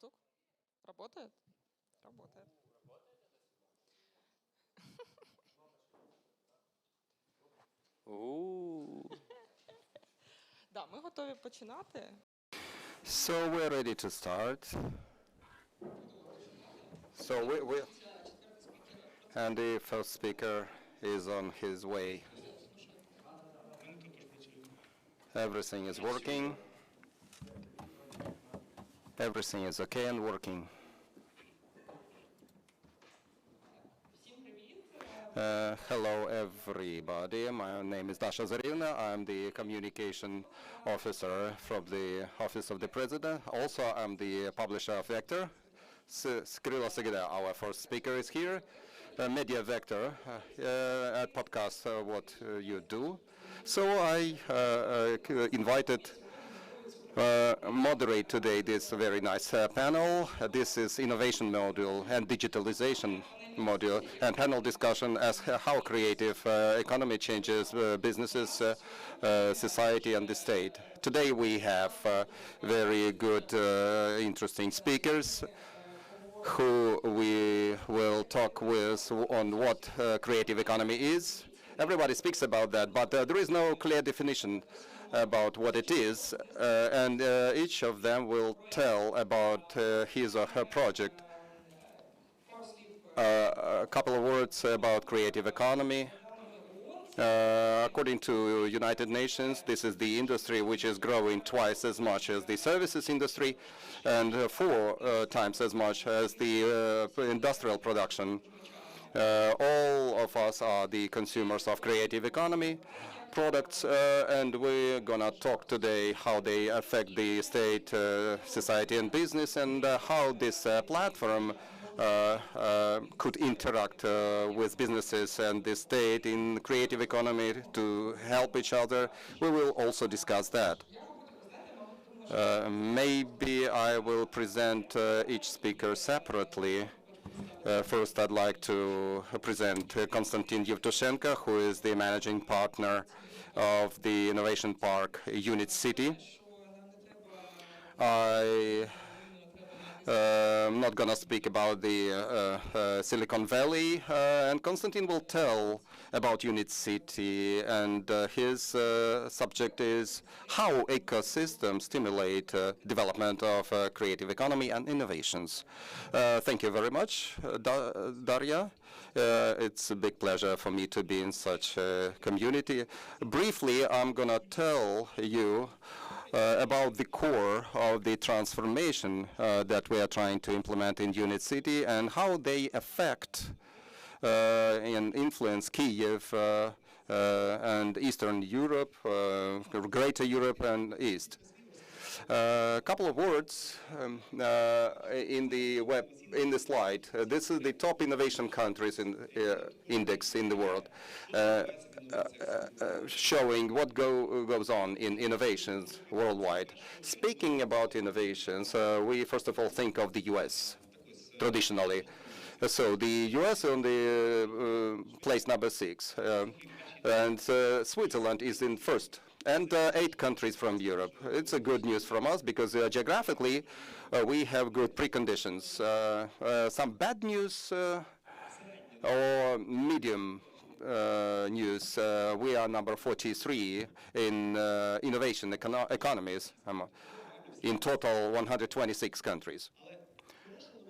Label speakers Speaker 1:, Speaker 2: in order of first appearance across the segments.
Speaker 1: Тук-тук. Работает? Работает. Да, ми готові починати.
Speaker 2: So we're ready to start. And the first speaker is on his way. Everything is working. Everything is okay and working. Hello, everybody. My name is Darya Zarivnaya. I'm the communication officer from the Office of the President. Also, I'm the publisher of Vector. Sygyda, our first speaker, is here. Media Vector at podcast, what you do. So I invited moderate today this very nice panel. This is innovation module and digitalization module, and panel discussion as how creative economy changes businesses, society, and the state. Today we have very good, interesting speakers who we will talk with on what creative economy is. Everybody speaks about that, but there is no clear definition about what it is, and each of them will tell about his or her project. A couple of words about creative economy. According to United Nations, this is the industry which is growing twice as much as the services industry and 4 times as much as the industrial production. All of us are the consumers of creative economy products, and we're gonna talk today how they affect the state, society, and business, and how this platform could interact with businesses and the state in creative economy to help each other. We will also discuss that. Maybe I will present each speaker separately. First, I'd like to present Constantine Yevtushenko, who is the managing partner of the innovation park UNIT.City. I'm not going to speak about the Silicon Valley, and Constantine will tell about UNIT.City, and his subject is how ecosystems stimulate development of creative economy and innovations. Thank you very much, Darya. It's a big pleasure for me to be in such a community. Briefly, I'm going to tell you about the core of the transformation that we are trying to implement in UNIT.City and how they affect and influence Kyiv and Eastern Europe, Greater Europe and East. A couple of words in the slide. This is the top innovation countries in index in the world, showing what goes on in innovations worldwide. Speaking about innovations, we first of all think of the U.S. traditionally. So the U.S. on the place number 6, and Switzerland is in first. And 8 countries from Europe. It's a good news from us because geographically we have good preconditions. Some bad news or medium news. We are number 43 in innovation economies, in total 126 countries.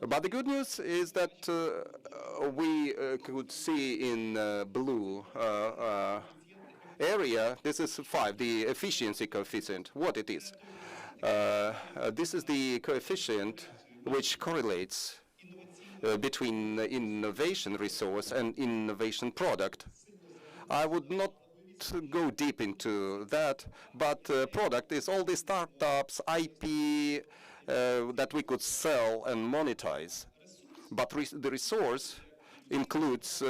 Speaker 2: But the good news is that we could see in blue area, this is 5, the efficiency coefficient, what it is. This is the coefficient which correlates between innovation resource and innovation product. I would not go deep into that, but product is all the startups, IP that we could sell and monetize. But the resource includes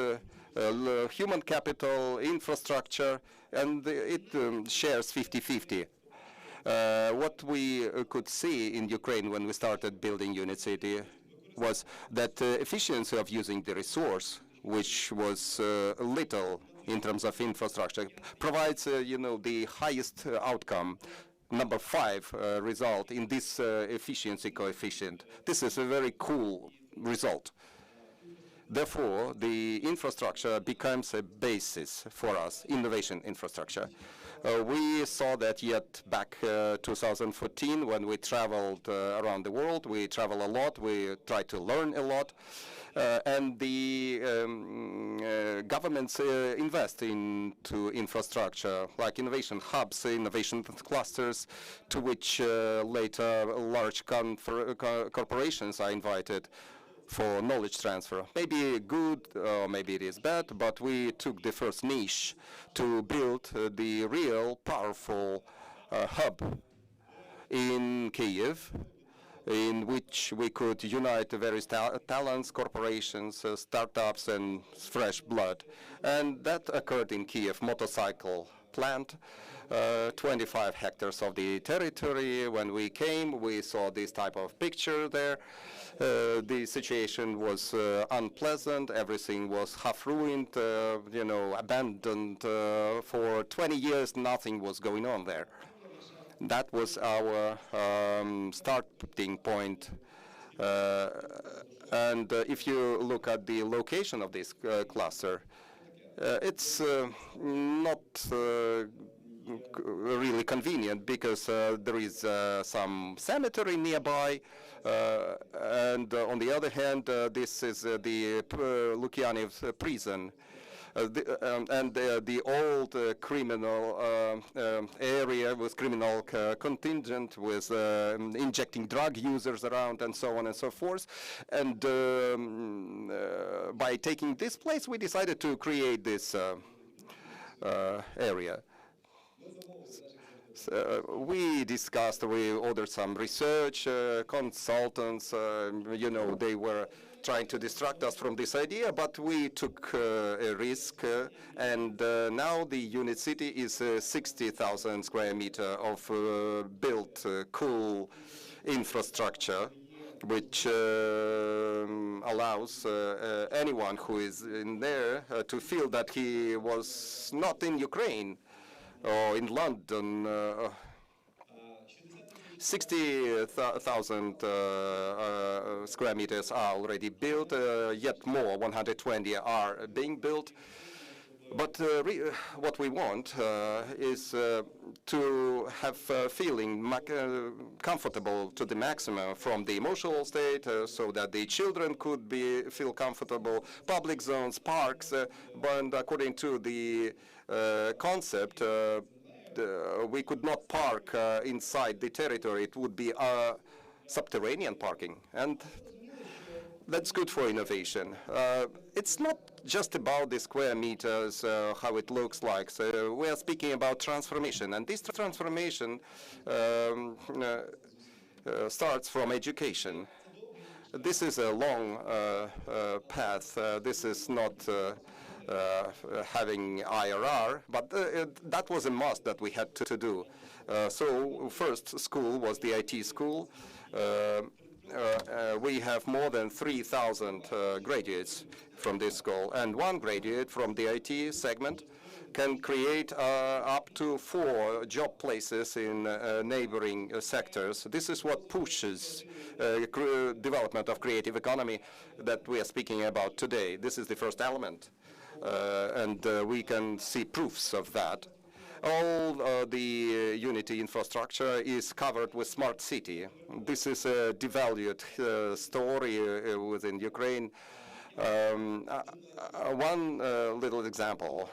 Speaker 2: human capital, infrastructure, and it shares 50-50. What we could see in Ukraine when we started building UNIT.City was that efficiency of using the resource, which was little in terms of infrastructure, provides the highest outcome number 5 result in this efficiency coefficient. This is a very cool result. Therefore, the infrastructure becomes a basis for us, innovation infrastructure. We saw that yet back 2014 when we traveled around the world. We travel a lot, we try to learn a lot, and the governments invest into infrastructure, like innovation hubs, innovation clusters, to which later large corporations are invited for knowledge transfer. Maybe good, or maybe it is bad, but we took the first niche to build the real powerful hub in Kyiv, in which we could unite the various talents, corporations, startups, and fresh blood. And that occurred in Kyiv motorcycle plant. 25 hectares of the territory. When we came, we saw this type of picture there. The situation was unpleasant. Everything was half ruined, you know, abandoned. For 20 years, nothing was going on there. That was our starting point. And if you look at the location of this cluster, it's not really convenient because there is some cemetery nearby, and on the other hand, this is the Lukyanev prison. The old criminal area with criminal contingent, with injecting drug users around and so on and so forth. And by taking this place, we decided to create this area. We discussed, we ordered some research consultants, you know, they were trying to distract us from this idea, but we took a risk, and now the UNIT.City is 60,000 square meter of built, cool infrastructure, which allows anyone who is in there to feel that he was not in Ukraine or in London. 60,000 square meters are already built, yet more, 120 are being built. But what we want is to have feeling comfortable to the maximum from the emotional state, so that the children could feel comfortable, public zones, parks, but according to the concept, we could not park inside the territory. It would be subterranean parking, and that's good for innovation. It's not just about the square meters, how it looks like. So we are speaking about transformation, and this transformation starts from education. This is a long path. This is not having IRR, but that was a must that we had to do. So first school was the IT school. We have more than 3,000 graduates from this school, and one graduate from the IT segment can create up to 4 job places in neighboring sectors. This is what pushes development of creative economy that we are speaking about today. This is the first element. And we can see proofs of that. All the Unity infrastructure is covered with smart city. This is a devalued story within Ukraine. One little example.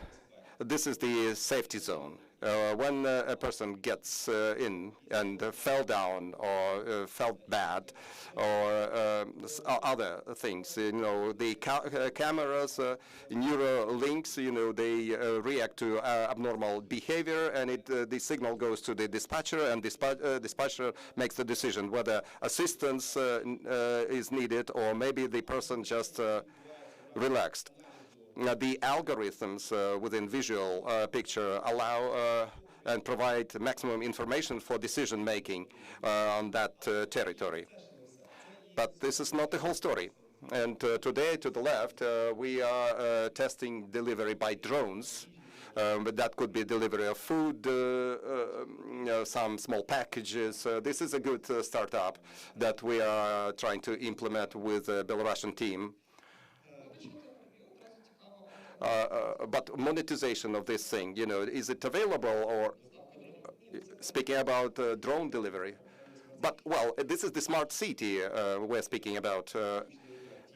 Speaker 2: This is the safety zone. When a person gets in and fell down or felt bad or other things, you know, the cameras, neural links, you know, they react to abnormal behavior, and the signal goes to the dispatcher, and dispatcher makes the decision whether assistance is needed or maybe the person just relaxed. The algorithms within visual picture allow and provide maximum information for decision making on that territory. But this is not the whole story. And today, to the left, we are testing delivery by drones. But that could be delivery of food, some small packages. This is a good startup that we are trying to implement with the Belarusian team. But monetization of this thing, is it available, or speaking about drone delivery? But, well, this is the smart city we're speaking about.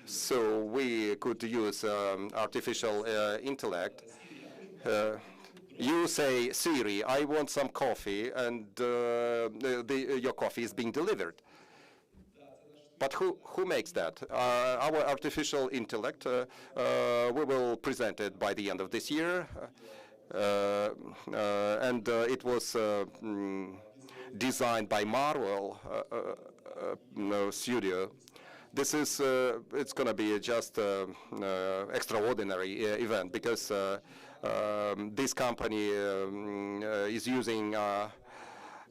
Speaker 2: So we could use artificial intellect. You say, Siri, I want some coffee, and your coffee is being delivered. But who makes that? Our artificial intellect, we will present it by the end of this year. And it was designed by Marvel Studio. This is, it's going to be just extraordinary event because this company is using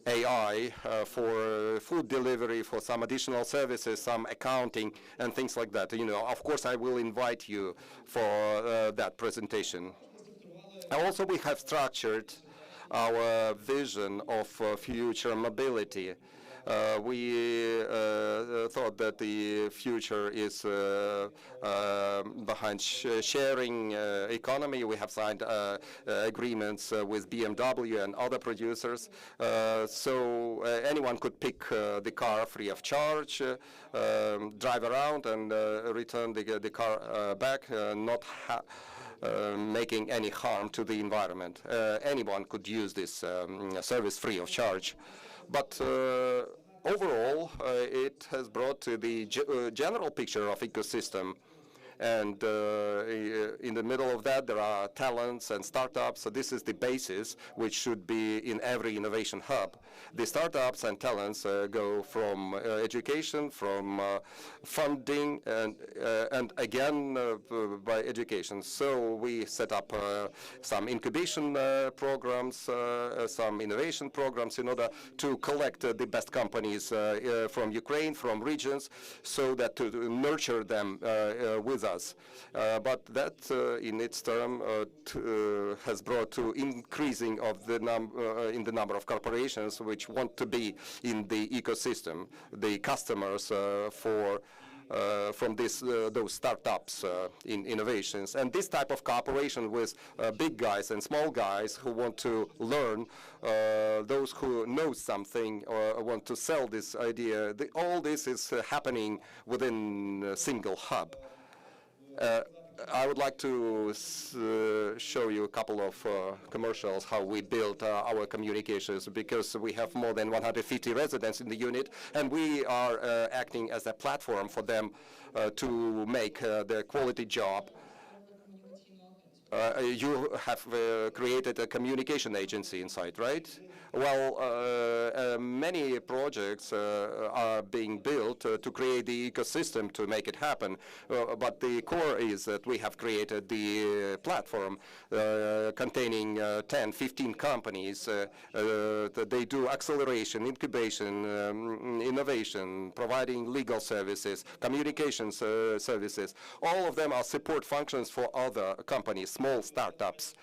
Speaker 2: AI for food delivery, for some additional services, some accounting, and things like that. Of course, I will invite you for that presentation. Also, we have structured our vision of future mobility. We thought that the future is behind sharing economy. We have signed agreements with BMW and other producers, so anyone could pick the car free of charge, drive around, and return the car back, not making any harm to the environment. Anyone could use this service free of charge. But overall, it has brought to the general picture of ecosystem. And in the middle of that, there are talents and startups. So this is the basis which should be in every innovation hub. The startups and talents go from education, from funding, and again by education. So we set up some incubation programs, some innovation programs in order to collect the best companies from Ukraine, from regions, so that to nurture them with us. But that, in its term, has brought to increasing of the in the number of corporations which want to be in the ecosystem, the customers from those startups in innovations. And this type of cooperation with big guys and small guys who want to learn, those who know something or want to sell this idea, all this is happening within a single hub. I would like to show you a couple of commercials, how we built our communications, because we have more than 150 residents in the unit, and we are acting as a platform for them to make their quality job. You have created a communication agency inside, right? Well, many projects are being built to create the ecosystem to make it happen. But the core is that we have created the platform containing 10, 15 companies. That they do acceleration, incubation, innovation, providing legal services, communications services. All of them are support functions for other companies, small startups.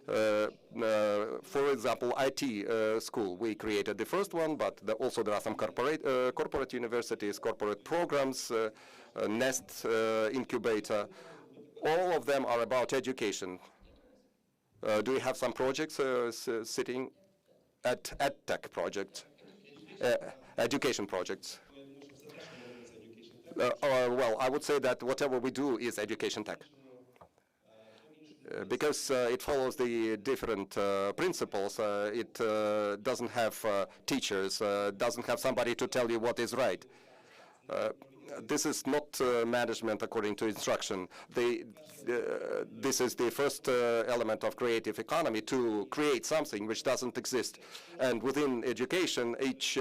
Speaker 2: For example, IT school, we created the first one, but also there are some corporate universities, corporate programs, Nest incubator. All of them are about education. Do you have some projects sitting at EdTech projects, education projects? Well, I would say that whatever we do is education tech. Because it follows the different principles. It doesn't have teachers, doesn't have somebody to tell you what is right. This is not management according to instruction. This is the first element of creative economy, to create something which doesn't exist. And within education, each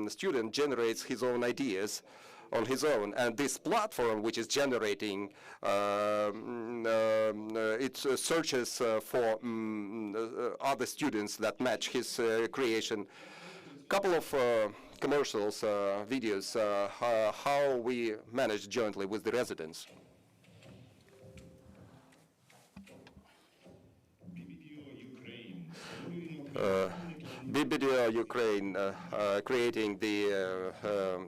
Speaker 2: student generates his own ideas on his own, and this platform, which is generating, it searches for other students that match his creation. Couple of commercials, videos, how we manage jointly with the residents. BBDO Ukraine creating the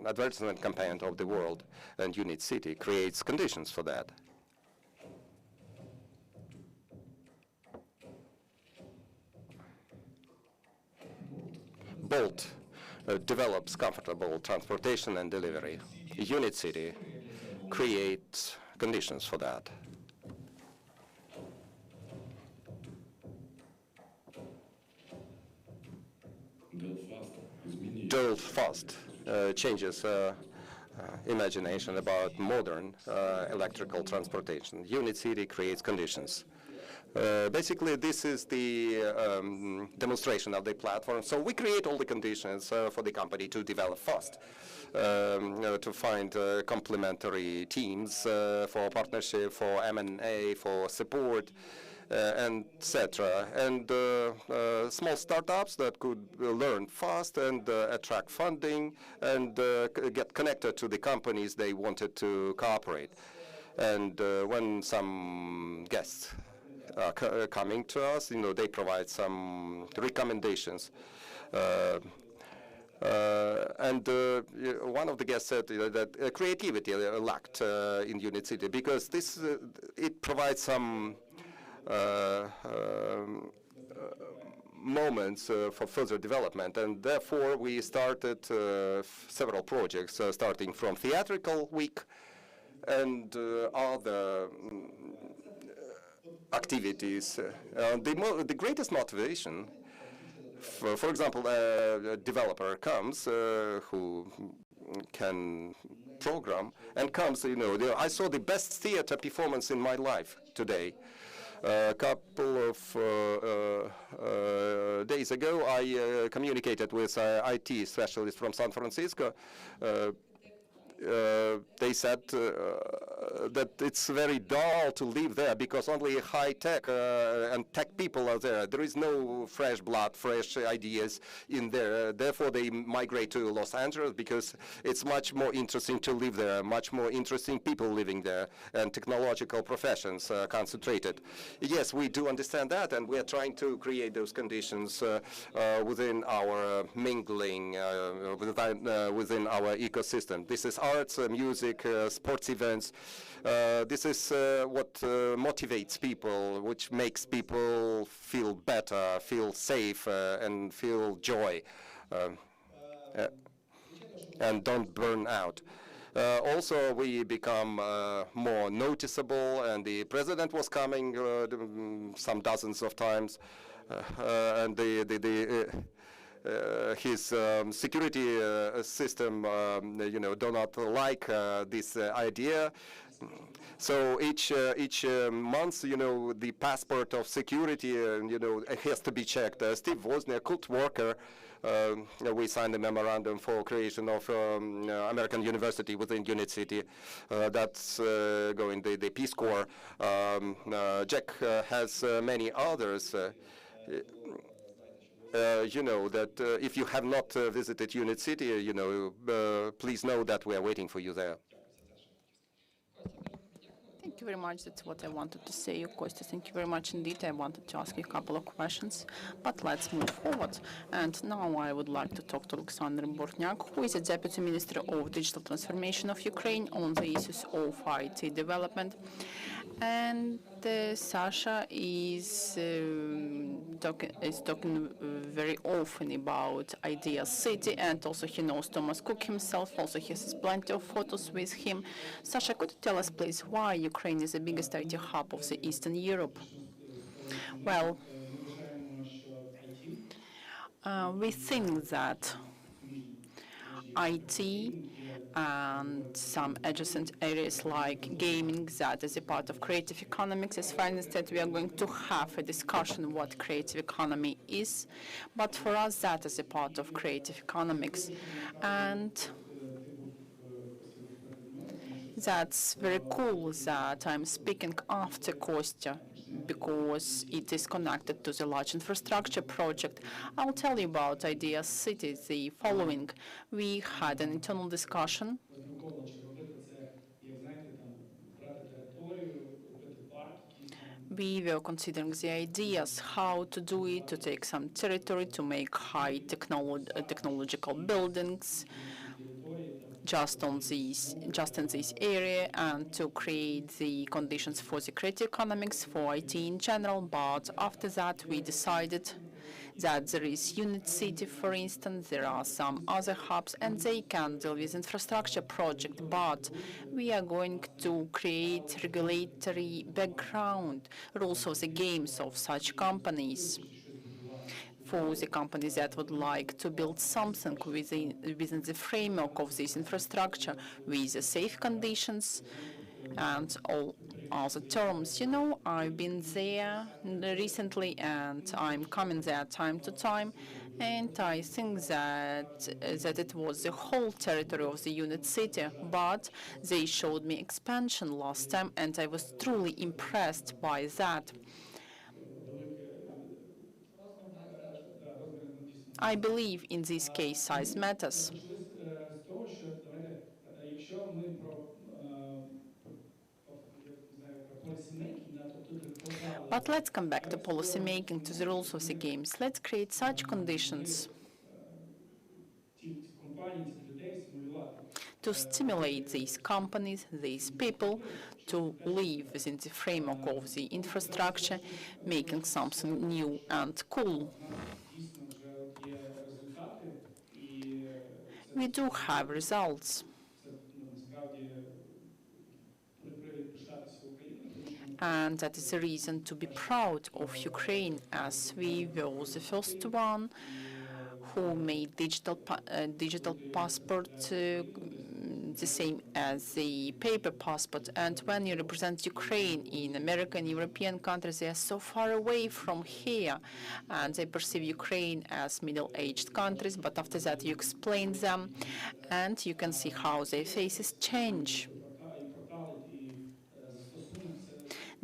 Speaker 2: advertisement campaign of the world, and UNIT.City creates conditions for that. Bolt develops comfortable transportation and delivery. UNIT.City creates conditions for that. Build fast changes imagination about modern electrical transportation. UNIT.City creates conditions. Basically, this is the demonstration of the platform. So we create all the conditions for the company to develop fast, to find complementary teams for partnership, for M&A, for support, etc. And small startups that could learn fast and attract funding and get connected to the companies they wanted to cooperate. And when some guests are coming to us, they provide some recommendations. And one of the guests said that creativity lacked in UNIT.City because it provides some moments for further development, and therefore we started several projects, starting from theatrical week and other activities. The greatest motivation, for example, a developer comes who can program and comes, I saw the best theater performance in my life today. A couple of days ago, I communicated with IT specialist from San Francisco. They said that it's very dull to live there because only high-tech and tech people are there. There is no fresh blood, fresh ideas in there. Therefore, they migrate to Los Angeles because it's much more interesting to live there, much more interesting people living there, and technological professions concentrated. Yes, we do understand that, and we are trying to create those conditions within our mingling, within our ecosystem. This is arts, music, sports events. This is what motivates people, which makes people feel better, feel safe, and feel joy, and don't burn out. Also, we become more noticeable, and the president was coming some dozens of times, and his security system, do not like this idea. So each month, the passport of security, has to be checked. Steve Wozniak, cult worker, we signed a memorandum for creation of American University within UNIT.City. That's going the Peace Corps. Jack has many others. That if you have not visited UNIT.City, please know that we are waiting for you there.
Speaker 3: Thank you very much. That's what I wanted to say, Kostya. Thank you very much indeed. I wanted to ask you a couple of questions, but let's move forward. And now I would like to talk to Alexander Bornyakov, who is the Deputy Minister of Digital Transformation of Ukraine on the issues of IT development. And Sasha is talking very often about Digitallisation, and also he knows Thomas Cook himself. Also, he has plenty of photos with him. Sasha, could you tell us, please, why Ukraine is the biggest IT hub of the Eastern Europe? Well, we think that IT and some adjacent areas like gaming, that is a part of creative economics. As far as that, we are going to have a discussion what creative economy is, but for us that is a part of creative economics. And that's very cool that I'm speaking after Kostya, because it is connected to the large infrastructure project. I'll tell you about Digitallisation the following. We had an internal discussion we were considering the ideas how to do it, to take some territory, to make high technological buildings just in this area, and to create the conditions for the creative economics, for IT in general. But after that, we decided that there is UNIT.City, for instance, there are some other hubs, and they can deal with infrastructure project, but we are going to create regulatory background, rules of the games of such companies for the companies that would like to build something within the framework of this infrastructure with the safe conditions and all other terms. You know, I've been there recently and I'm coming there time to time, and I think that it was the whole territory of the UNIT.City, but they showed me expansion last time and I was truly impressed by that. I believe in this case size matters. But let's come back to policy making, to the rules of the games. Let's create such conditions to stimulate these companies, these people, to live within the framework of the infrastructure, making something new and cool. We do have results. And that is a reason to be proud of Ukraine, as we were the first one who made digital passport the same as the paper passport. And when you represent Ukraine in American, European countries, they are so far away from here, and they perceive Ukraine as middle-aged countries. But after that, you explain them, and you can see how their faces change.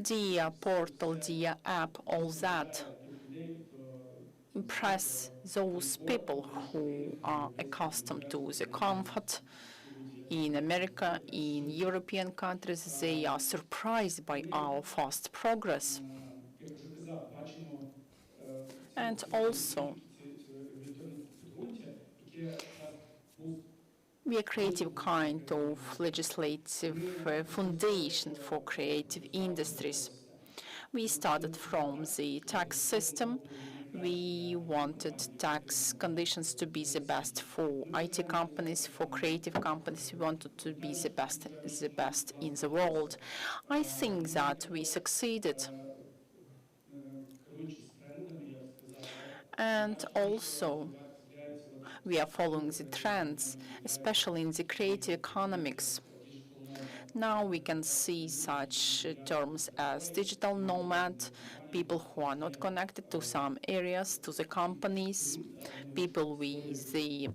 Speaker 3: Dia portal, Dia app, all that impress those people who are accustomed to the comfort. In America, in European countries, they are surprised by our fast progress. And also, we are creative kind of legislative foundation for creative industries. We started from the tax system. We wanted tax conditions to be the best for IT companies, for creative companies. We wanted to be the best in the world. I think that we succeeded. And also, we are following the trends, especially in the creative economics. Now we can see such terms as digital nomad, people who are not connected to some areas, to the companies, people with the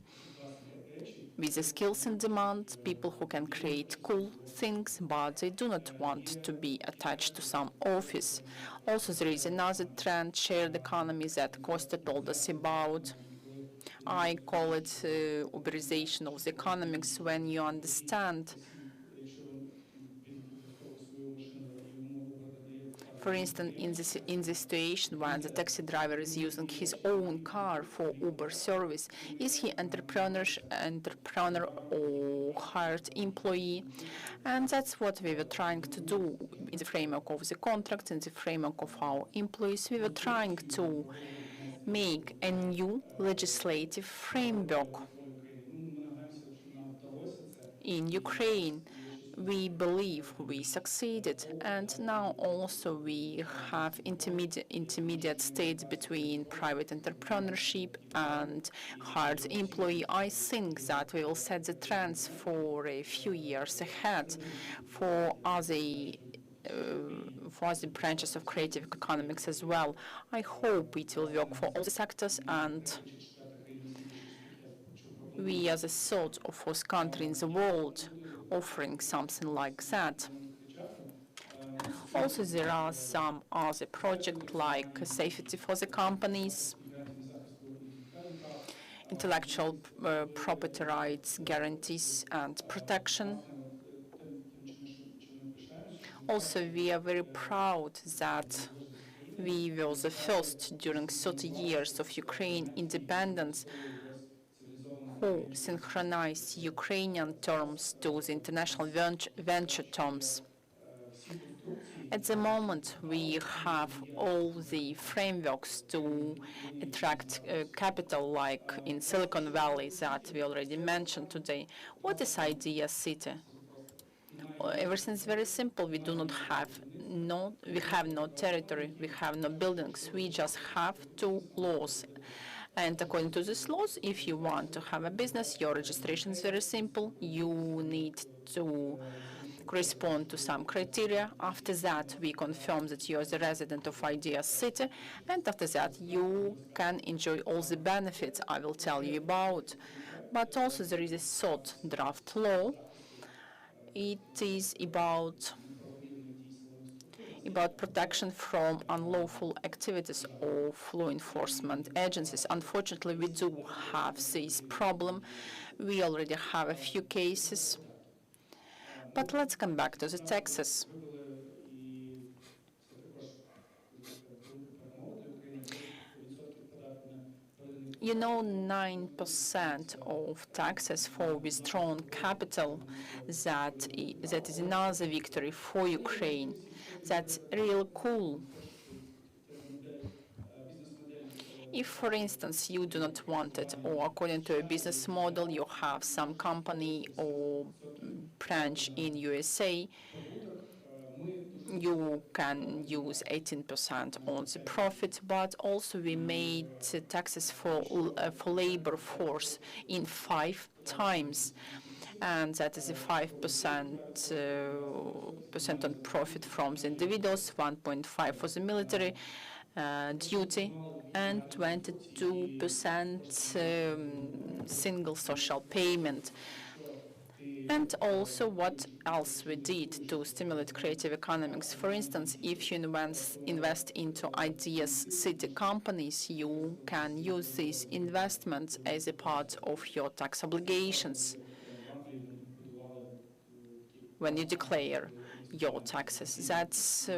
Speaker 3: skills in demand, people who can create cool things, but they do not want to be attached to some office. Also, there is another trend, shared economy, that Costa told us about. I call it Uberization of the economics, when you understand, for instance, in this situation when the taxi driver is using his own car for Uber service, is he entrepreneur or hired employee? And that's what we were trying to do in the framework of the contract, in the framework of our employees. We were trying to make a new legislative framework. In Ukraine, we believe we succeeded, and now also we have intermediate states between private entrepreneurship and hired employee. I think that we will set the trends for a few years ahead for other branches of creative economics as well. I hope it will work for all the sectors, and we are the third or fourth country in the world offering something like that. Also, there are some other projects like safety for the companies, intellectual property rights, guarantees and protection. Also, we are very proud that we were the first during 30 years of Ukraine independence who synchronized Ukrainian terms to the international venture terms. At the moment, we have all the frameworks to attract capital, like in Silicon Valley that we already mentioned today. What is Idea.City? Everything is very simple. We have no territory, we have no buildings. We just have two laws. And according to these laws, if you want to have a business, your registration is very simple. You need to correspond to some criteria. After that, we confirm that you are the resident of Idea.City, and after that, you can enjoy all the benefits I will tell you about. But also, there is a third draft law. It is about protection from unlawful activities of law enforcement agencies. Unfortunately, we do have this problem. We already have a few cases. But let's come back to the taxes. You know, 9% of taxes for withdrawn capital, that is another victory for Ukraine. That's real cool. If, for instance, you do not want it, or according to a business model, you have some company or branch in USA, you can use 18% on the profit, but also we made taxes for labor force in 5 times. And that is a 5% on profit from the individuals, 1.5 for the military duty, and 22% single social payment. And also what else we did to stimulate creative economics. For instance, if you invest into Idea.City companies, you can use these investments as a part of your tax obligations when you declare your taxes. That's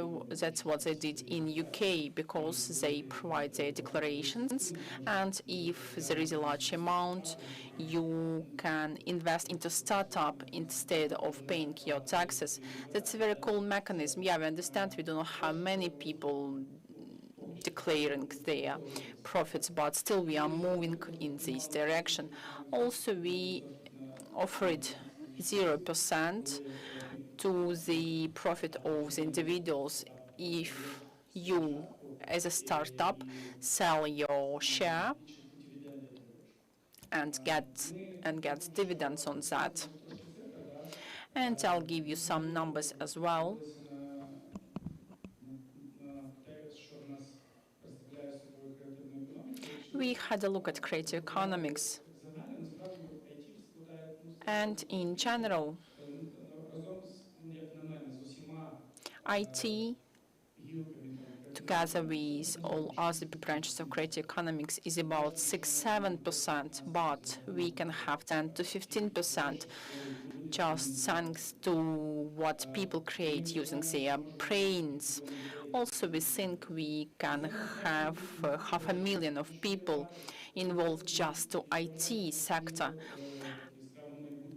Speaker 3: what they did in UK, because they provide their declarations, and if there is a large amount, you can invest into startup instead of paying your taxes. That's a very cool mechanism. Yeah, we understand we do not have many people declaring their profits, but still we are moving in this direction. Also, we offered 0% to the profit of the individuals if you, as a startup, sell your share and get dividends on that. And I'll give you some numbers as well. We had a look at creative economics, and in general, IT, together with all other branches of creative economics, is about 6-7%, but we can have 10 to 15%, just thanks to what people create using their brains. Also, we think we can have 500,000 of people involved just to IT sector.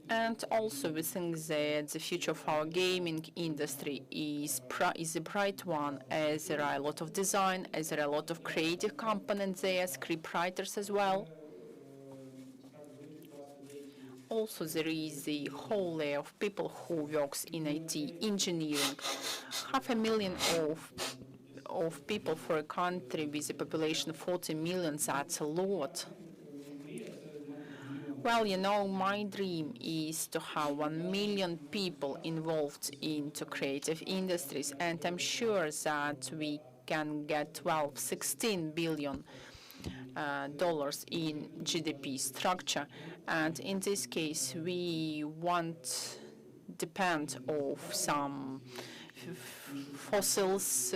Speaker 3: And also, we think that the future of our gaming industry is a bright one, as there are a lot of design, as there are a lot of creative components there, script writers as well. Also, there is a whole layer of people who works in IT engineering. 500,000 of people for a country with a population of 40 million, that's a lot. Well, you know, my dream is to have 1 million people involved into creative industries, and I'm sure that we can get 12-16 billion dollars in GDP structure. And in this case, we won't depend on some fossils,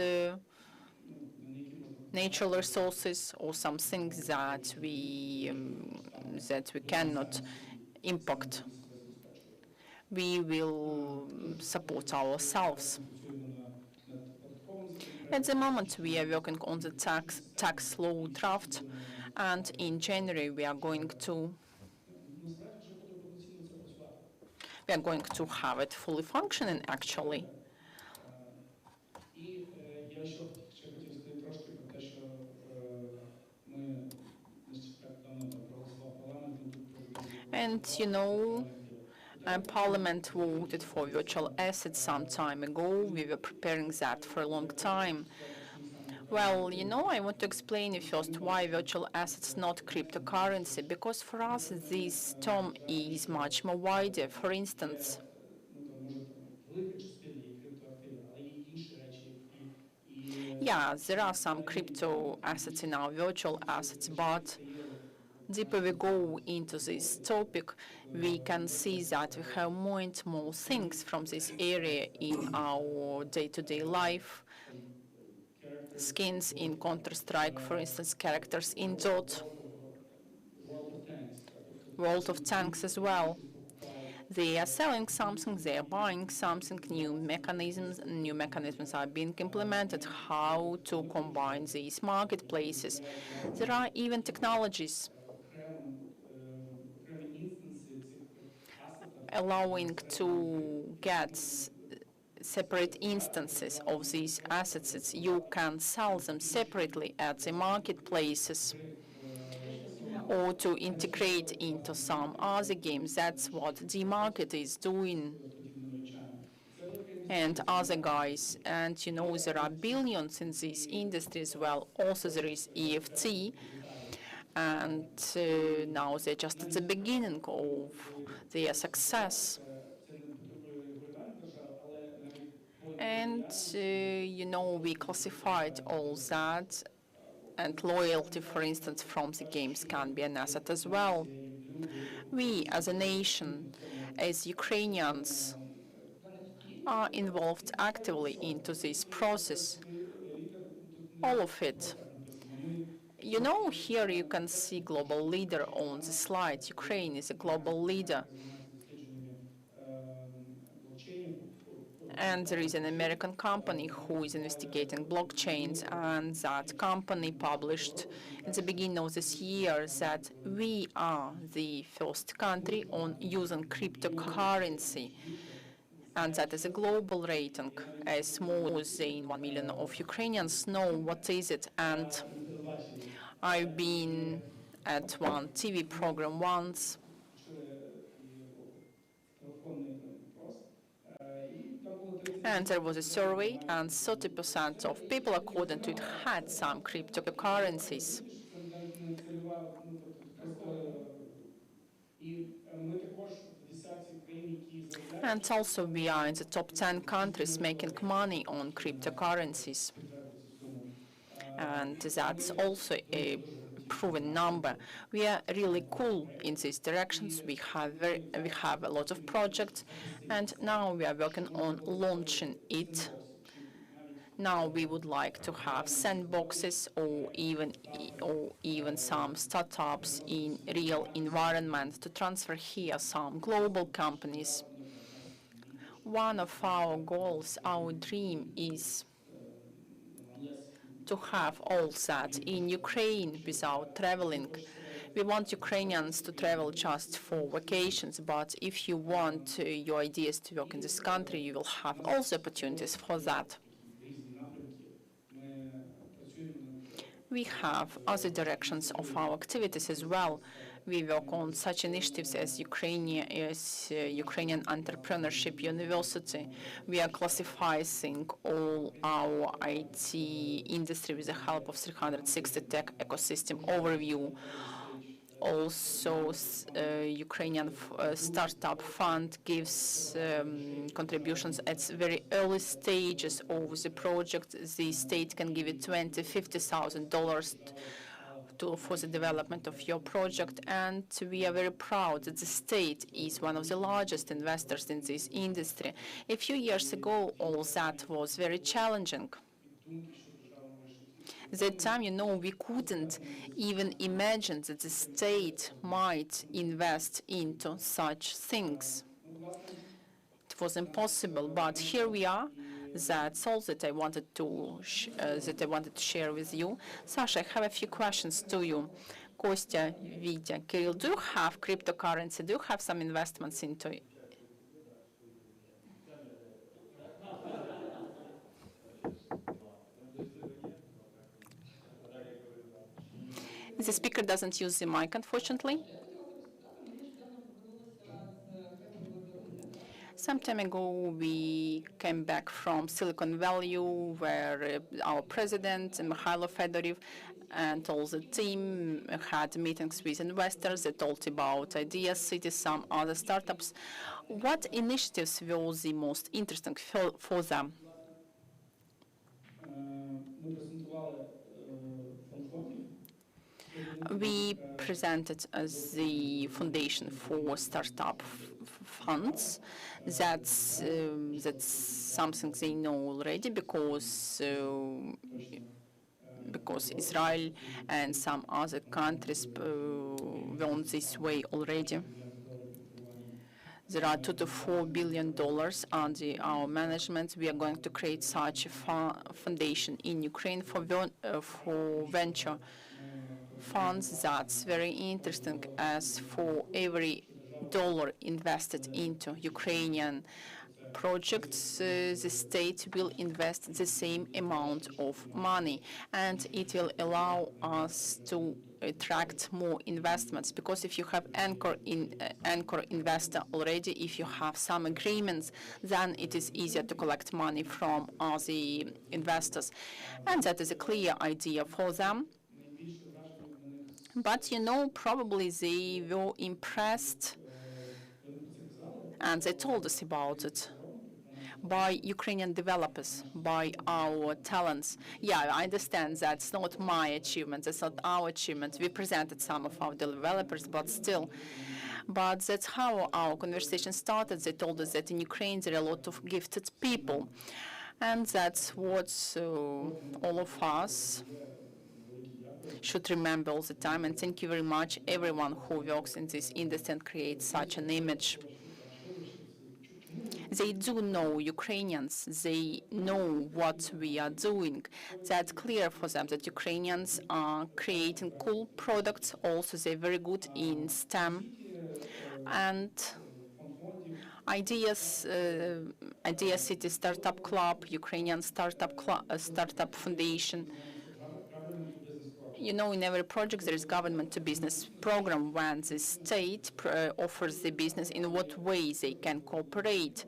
Speaker 3: natural resources, or some things that we cannot impact. we will support ourselves. At the moment, we are working on the tax law draft, and in January we are going to have it fully functioning, actually.
Speaker 4: Я ще хотів сказати трошки про те, що ми так давно проголосував парламент, ми тут
Speaker 3: And you know, Parliament voted for virtual assets some time ago. We were preparing that for a long time. Well, you know, I want to explain you first why virtual assets not cryptocurrency, because for us this term is much more wider. For instance, yeah, there are some crypto assets in our virtual assets, but deeper we go into this topic, we can see that we have more and more things from this area in our day-to-day life. Skins in Counter-Strike, for instance, characters in Dot, World of Tanks as well. They are selling something, they are buying something, new mechanisms are being implemented, how to combine these marketplaces. There are even technologies allowing to get separate instances of these assets. You can sell them separately at the marketplaces or to integrate into some other games. That's what the market is doing and other guys. And you know, there are billions in this industry as well. Also, there is EFT, and now they're just at the beginning of their success. And, you know, we classified all that, and loyalty, for instance, from the games can be an asset as well. We, as a nation, as Ukrainians, are involved actively into this process, all of it. You know, here you can see global leader on the slide. Ukraine is a global leader. And there is an American company who is investigating blockchains, and that company published at the beginning of this year that we are the first country on using cryptocurrency, and that is a global rating, as more than 1 million of Ukrainians know what is it. And I've been at one TV program once, and there was a survey, and 30% of people, according to it, had some cryptocurrencies. And also we are in the top 10 countries making money on cryptocurrencies. And that's also a proven number. We are really cool in these directions. We have a lot of projects, and now we are working on launching it. Now we would like to have sandboxes or even some startups in real environment to transfer here some global companies. One of our goals, our dream is to have all that in Ukraine without traveling. We want Ukrainians to travel just for vacations, but if you want your ideas to work in this country, you will have all the opportunities for that. We have other directions of our activities as well. We work on such initiatives as Ukrainian Entrepreneurship University. We are classifying all our IT industry with the help of 360 Tech Ecosystem Overview. Also, Ukrainian Startup Fund gives contributions at very early stages of the project. The state can give you $20,000, $50,000 for the development of your project, and we are very proud that the state is one of the largest investors in this industry. A few years ago, all that was very challenging. At that time, you know, we couldn't even imagine that the state might invest into such things. was impossible. But here we are. That's all that I wanted to share with you. Sasha, I have a few questions to you. Kostya, Vidya, Kirill, do you have cryptocurrency? Do you have some investments into it? The speaker doesn't use the mic, unfortunately. Some time ago, we came back from Silicon Valley, where our president, Mikhailo Fedorov, and all the team had meetings with investors. They talked about Ideas.City, some other startups. What initiatives were the most interesting for them?
Speaker 4: Ми презентували фонд фондів.
Speaker 3: We presented as the foundation for startup funds. That's something they know already because Israel and some other countries went this way already. There are $2 to $4 billion under our management. We are going to create such a foundation in Ukraine for venture funds. That's very interesting, as for every dollar invested into Ukrainian projects, the state will invest the same amount of money, and it will allow us to attract more investments, because if you have anchor investor already, if you have some agreements, then it is easier to collect money from other investors, and that is a clear idea for them. But probably they were impressed, and they told us about it, by Ukrainian developers, by our talents. Yeah, I understand that's not my achievement, that's not our achievement. We presented some of our developers, but still. But that's how our conversation started. They told us that in Ukraine there are a lot of gifted people. And that's what all of us should remember all the time. And thank you very much, everyone who works in this industry and creates such an image. They do know Ukrainians. They know what we are doing. That's clear for them that Ukrainians are creating cool products. Also, they're very good in STEM. And Ideas.City Startup Club, Ukrainian Startup Foundation. In every project there is government-to-business program, when the state offers the business in what way they can cooperate.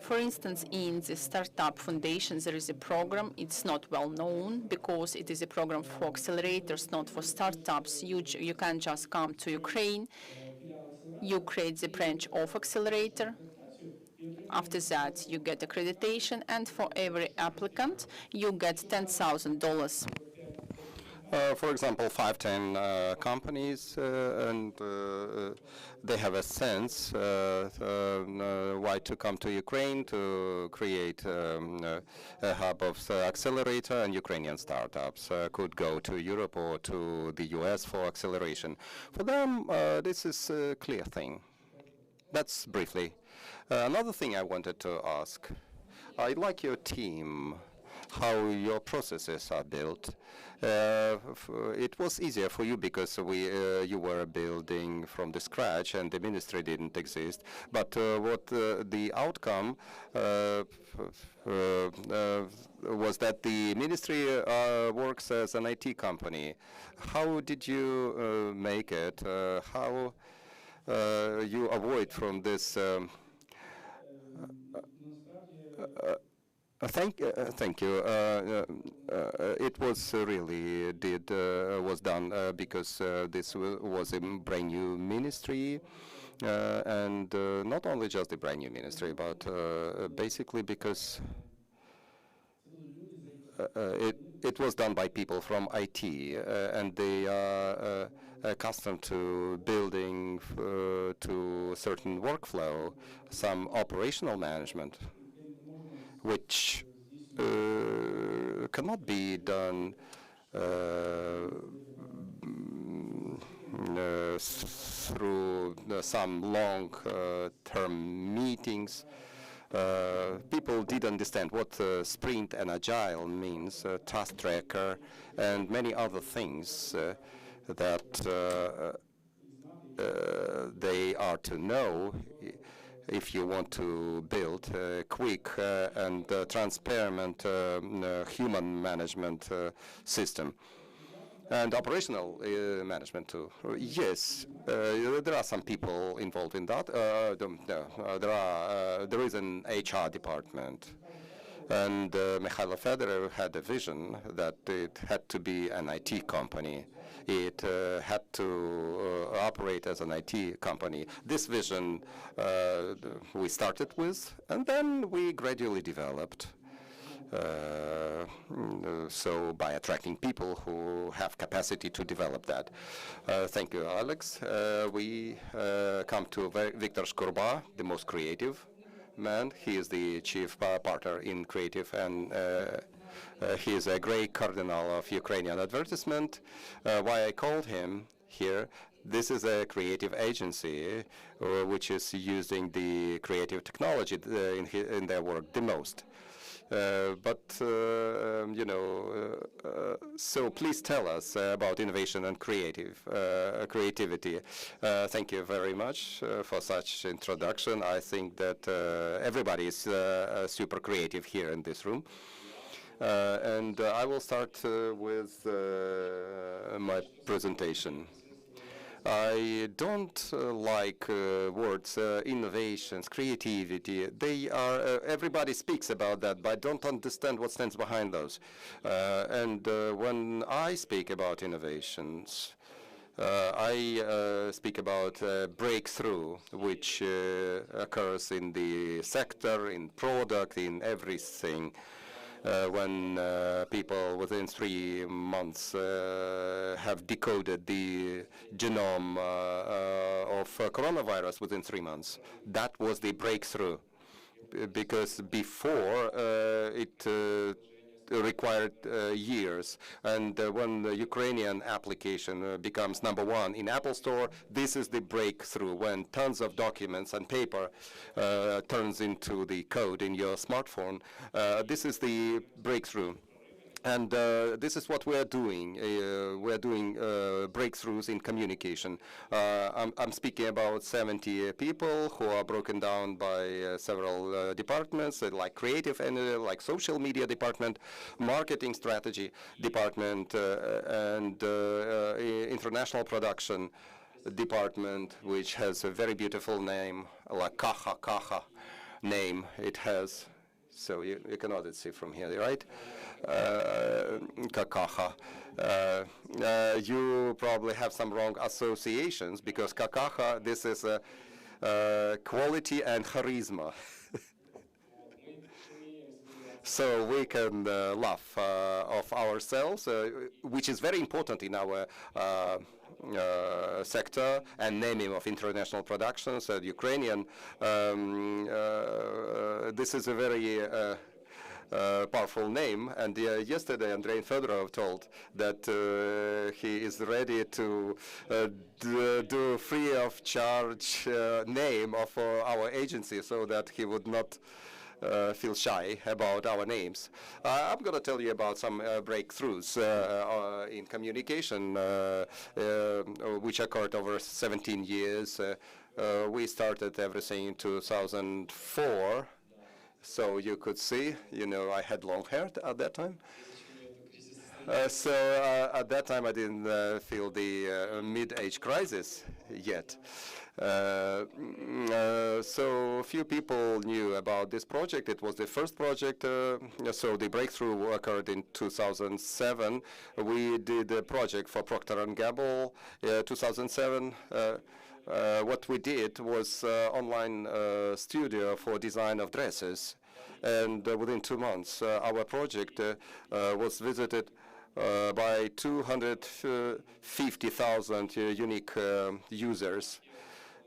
Speaker 3: For instance, in the Startup Foundation, there is a program. It's not well known because it is a program for accelerators, not for startups. You can just come to Ukraine, you create the branch of accelerator. After that, you get accreditation, and for every applicant, you get $10,000.
Speaker 2: For example, 5-10 companies, and they have a sense why to come to Ukraine to create a hub of accelerator, and Ukrainian startups could go to Europe or to the US for acceleration. For them, this is a clear thing. That's briefly. Another thing I wanted to ask, I like your team, how your processes are built. It was easier for you because you were building from the scratch and the ministry didn't exist. But what the outcome was that the ministry works as an IT company. How did you make it? How you avoid from this? Thank you. It was really was done because this was a brand new ministry, and not only just a brand new ministry, but basically because it was done by people from IT, and they are accustomed to building to certain workflow, some operational management, which cannot be done through some long-term meetings. People did understand what sprint and agile means, task tracker, and many other things that they are to know if you want to build a quick and transparent human management system. And operational management too. Yes, there are some people involved in that. There is an HR department, and Mikhailo Fedorov had a vision that it had to be an IT company. It had to operate as an IT company. This vision we started with, and then we gradually developed. So by attracting people who have capacity to develop that. Thank you, Alex. We come to Viktor Shkurba, the most creative man. He is the chief partner in creative, and he is a great cardinal of Ukrainian advertisement. Why I called him here, this is a creative agency which is using the creative technology in their work the most. So please tell us about innovation and creativity. Thank you very much for such introduction. I think that everybody is super creative here in this room. And I will start with my presentation. I don't like words, innovations, creativity. They are, everybody speaks about that, but I don't understand what stands behind those. When I speak about innovations, I speak about breakthrough, which occurs in the sector, in product, in everything. When people within 3 months have decoded the genome of coronavirus within 3 months. That was the breakthrough, because before it required years. And when the Ukrainian application becomes #1 in Apple Store, this is the breakthrough, when tons of documents and paper turns into the code in your smartphone. This is the breakthrough. And this is what we're doing. We're doing breakthroughs in communication. I'm speaking about 70 people who are broken down by several departments, like creative and like social media department, marketing strategy department, and international production department, which has a very beautiful name, like Kaha name it has. So you cannot see from here, right? Kakaha. You probably have some wrong associations, because Kakaha, this is quality and charisma. So we can laugh of ourselves, which is very important in our sector, and naming of international productions. Ukrainian, this is a very powerful name. And yesterday, Andriy Fedorov told that he is ready to do free of charge name of our agency, so that he would not feel shy about our names. I'm going to tell you about some breakthroughs in communication, which occurred over 17 years. We started everything in 2004. So you could see, I had long hair at that time. So at that time, I didn't feel the mid-age crisis yet. So few people knew about this project. It was the first project. So the breakthrough occurred in 2007. We did a project for Procter & Gamble 2007. What we did was online studio for design of dresses. And within 2 months, our project was visited by 250,000 unique users.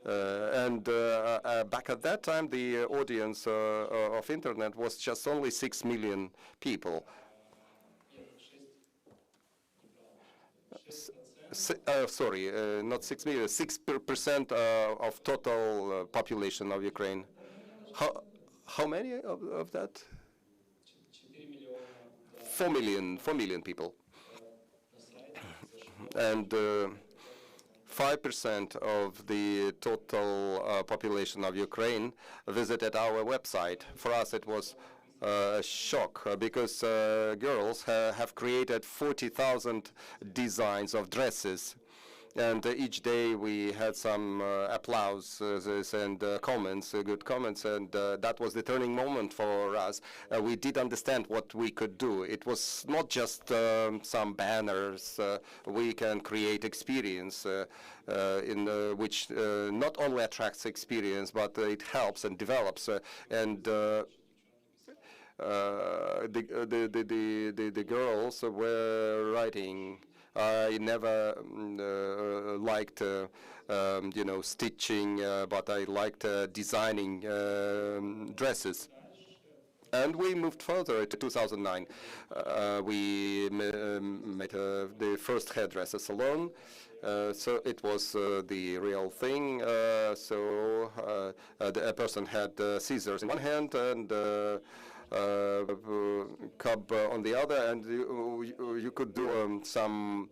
Speaker 2: And back at that time, the audience of Internet was just only 6 million people. not 6 million, 6% of total population of Ukraine. How many of that? 4 million people. And 5% of the total population of Ukraine visited our website. For us, it was a shock because girls have created 40,000 designs of dresses. And each day we had some applause and comments, good comments, and that was the turning moment for us. We did understand what we could do. It was not just some banners. We can create experience in which not only attracts experience, but it helps and develops. The girls were writing. I never liked, stitching, but I liked designing dresses. And we moved further to 2009. We made the first hairdresser salon. So it was the real thing. A person had scissors in one hand and cub on the other, and you could do some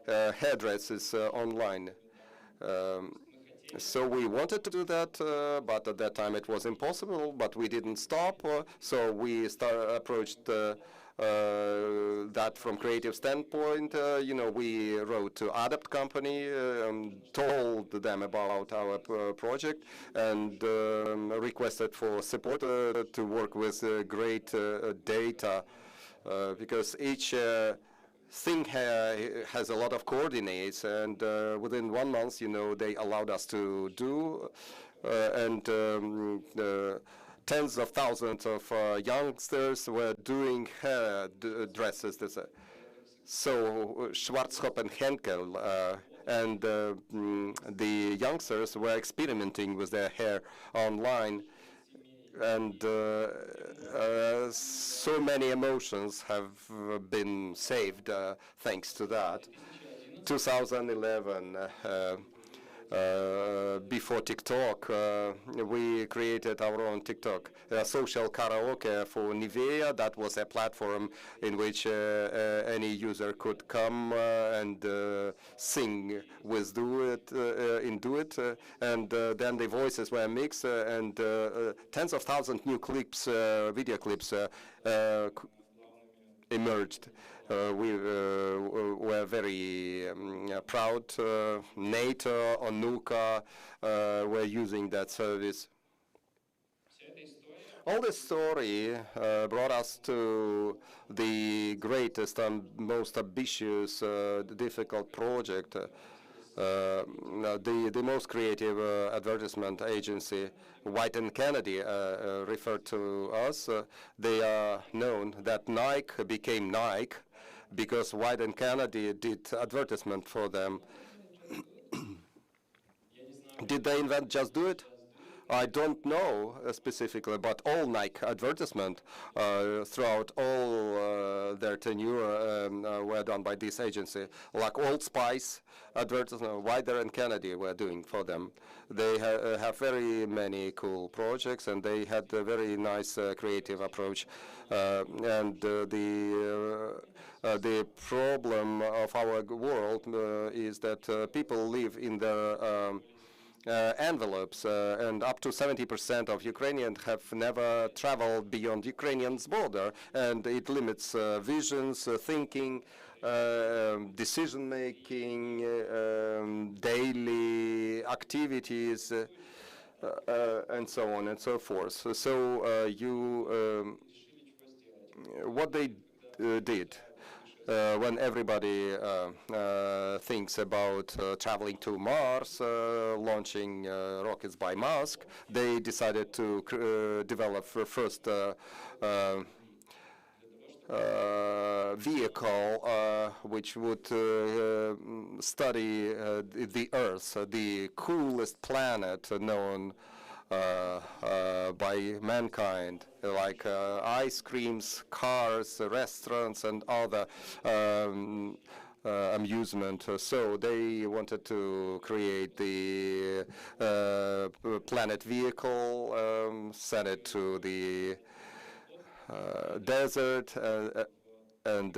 Speaker 2: hairdresses online. So we wanted to do that, but at that time it was impossible, but we didn't stop. So we approached that from creative standpoint. We wrote to Adapt company, told them about our project, and requested for support to work with great data, because each thing has a lot of coordinates, and within 1 month, they allowed us to do, tens of thousands of youngsters were doing hair dresses. So Schwarzkopf and Henkel and the youngsters were experimenting with their hair online. And so many emotions have been saved thanks to that. 2011, before TikTok, we created our own TikTok, social karaoke for Nivea. That was a platform in which any user could come and sing with Duet, and then the voices were mixed, and tens of thousands new clips, video clips, emerged. We were very proud. NATO, Onuka were using that service. All this story brought us to the greatest and most ambitious, difficult project, the most creative advertisement agency. White and Kennedy referred to us. They are known that Nike became Nike because White and Kennedy did advertisement for them. Did they invent Just Do It? I don't know specifically, but all Nike advertisement throughout all their tenure were done by this agency. Like Old Spice advertisement, Wider and Kennedy were doing for them. They have very many cool projects, and they had a very nice creative approach. The problem of our world is that people live in their envelopes, and up to 70% of Ukrainians have never traveled beyond Ukrainian's border, and it limits visions, thinking, decision-making, daily activities, and so on and so forth. So what they did when everybody thinks about traveling to Mars, launching rockets by Musk, they decided to develop the first vehicle which would study the Earth, the coolest planet known by mankind, like ice creams, cars, restaurants, and other amusement. So they wanted to create the planet vehicle, send it to the desert, and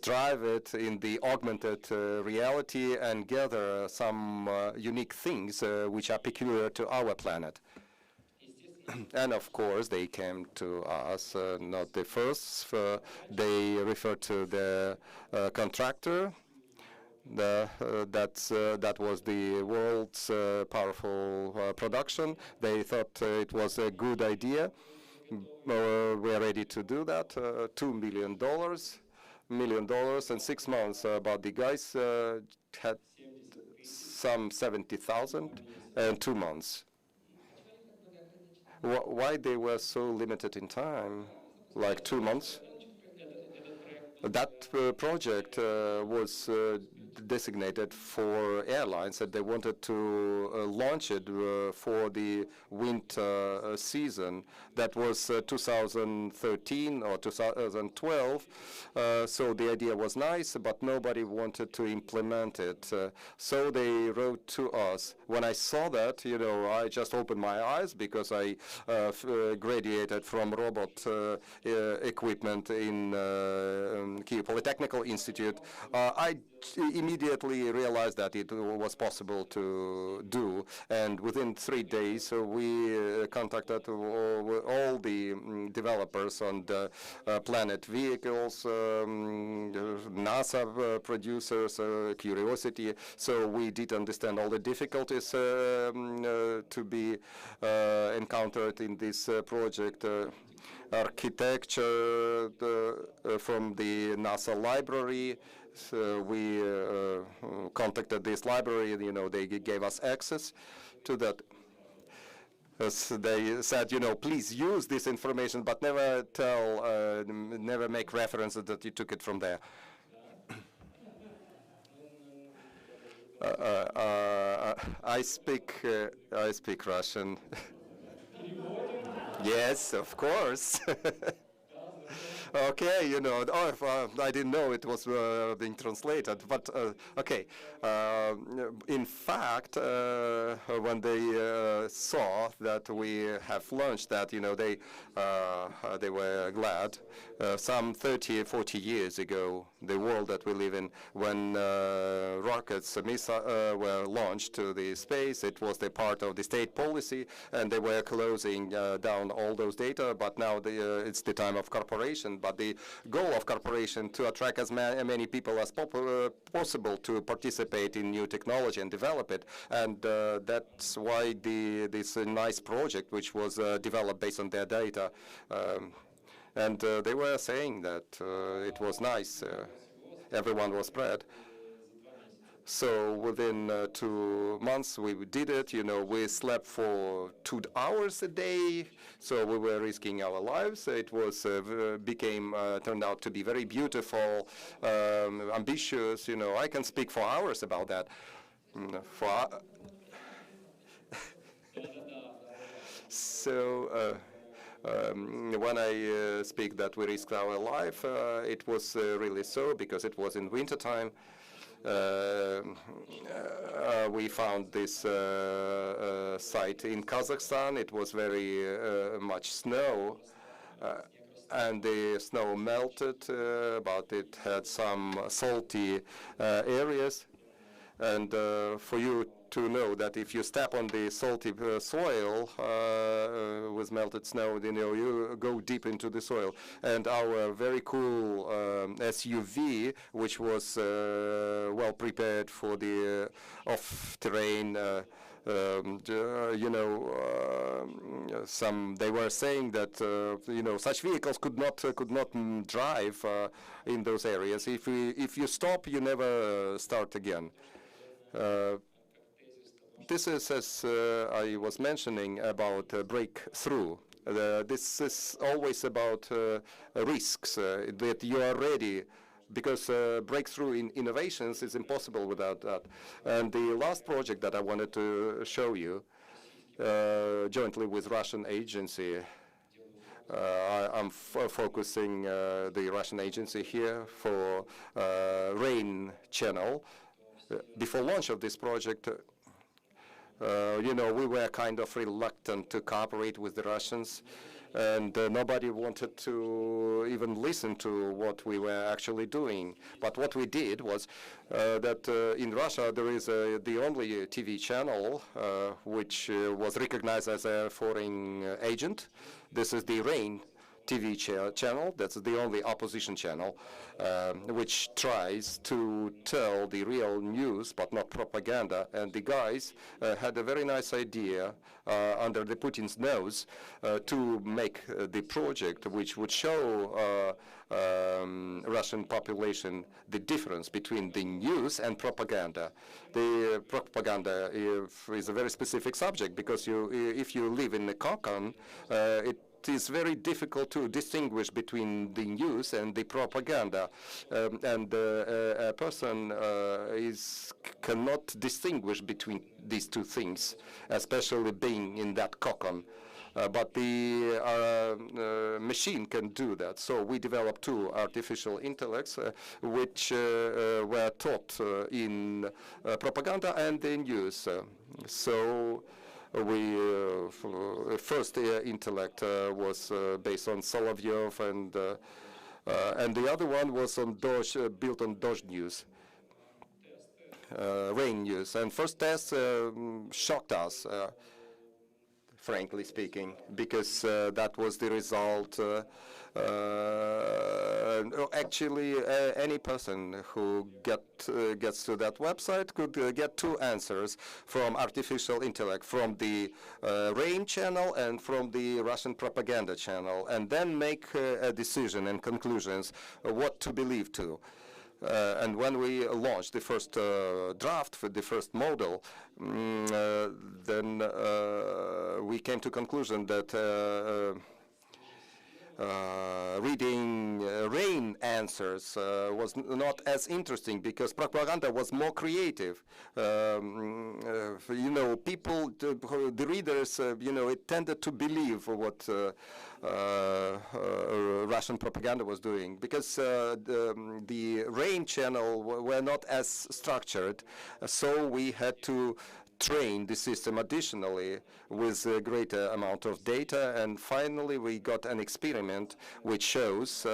Speaker 2: drive it in the augmented reality and gather some unique things which are peculiar to our planet. And of course, they came to us, not the first. They referred to the contractor. That was the world's powerful production. They thought it was a good idea. We are ready to do that. $2 million in 6 months. But the guys had some 70,000 in 2 months. Why they were so limited in time, like 2 months? That project was designated for airlines, and they wanted to launch it for the winter season. That was 2013 or 2012. So the idea was nice, but nobody wanted to implement it. So they wrote to us. When I saw that, I just opened my eyes because I graduated from robot equipment in Kyiv Polytechnical Institute. I immediately realized that it was possible to do, and within 3 days we contacted all the developers on the planet vehicles, NASA producers, Curiosity. So we did understand all the difficulties to be encountered in this project. Architecture from the NASA library. So we contacted this library. They gave us access to that. As they said, please use this information, but never never make references that you took it from there. I speak Russian. Yes, of course. Okay, I didn't know it was being translated, but okay. In fact, when they saw that we have launched that, they were glad. Some 30, 40 years ago, the world that we live in, when rockets were launched to the space, it was the part of the state policy, and they were closing down all those data. But now it's the time of corporation. But the goal of corporation to attract as many people as possible to participate in new technology and develop it. And that's why this nice project, which was developed based on their data, and they were saying that it was nice. Everyone was spread. So within 2 months we did it. We slept for 2 hours a day. So we were risking our lives. It was turned out to be very beautiful, ambitious. I can speak for hours about that. So. When I speak that we risked our life, it was really so because it was in wintertime. We found this site in Kazakhstan. It was very much snow, and the snow melted, but it had some salty areas. And for you to know that if you step on the salty soil with melted snow, you go deep into the soil. And our very cool SUV, which was well prepared for the off-terrain, they were saying that such vehicles could not drive in those areas. If you stop, you never start again. This is, as I was mentioning, about breakthrough. This is always about risks, that you are ready, because breakthrough in innovations is impossible without that. And the last project that I wanted to show you, jointly with Russian agency, I'm focusing the Russian agency here for RAIN channel. Before launch of this project, you know, we were kind of reluctant to cooperate with the Russians, and nobody wanted to even listen to what we were actually doing. But what we did was that in Russia there is the only TV channel which was recognized as a foreign agent. This is the RAIN TV channel. That's the only opposition channel which tries to tell the real news but not propaganda. And the guys had a very nice idea under the Putin's nose to make the project which would show Russian population the difference between the news and propaganda. The propaganda is a very specific subject because if you live in a cocon, it is very difficult to distinguish between the news and the propaganda, and a person cannot distinguish between these two things, especially being in that cocon. But the machine can do that. So we developed two artificial intellects which were taught in propaganda and in news. So we first intellect was based on Solovyov, and the other one was on built on Dozh News, RAIN News. And first test shocked us, frankly speaking, because that was the result. Actually, any person who gets to that website could get two answers from artificial intellect, from the RAIN channel and from the Russian propaganda channel, and then make a decision and conclusions what to believe to. And when we launched the first draft for the first model, then we came to conclusion that reading RAIN answers was not as interesting because propaganda was more creative. You know, people, the readers, you know, it tended to believe what Russian propaganda was doing because the RAIN channel were not as structured, so we had to train the system additionally with a greater amount of data, and finally we got an experiment which shows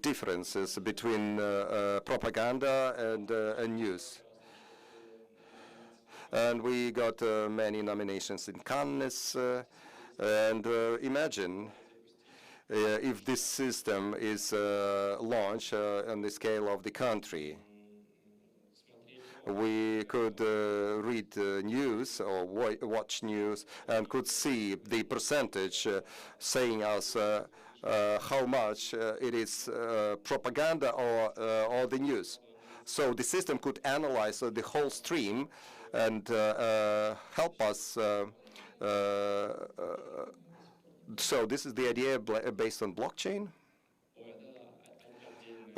Speaker 2: differences between propaganda and news. And we got many nominations in Cannes, and imagine if this system is launched on the scale of the country. We could read news or watch news and could see the percentage saying us how much it is propaganda or the news. So the system could analyze the whole stream and help us. So this is the idea based on blockchain.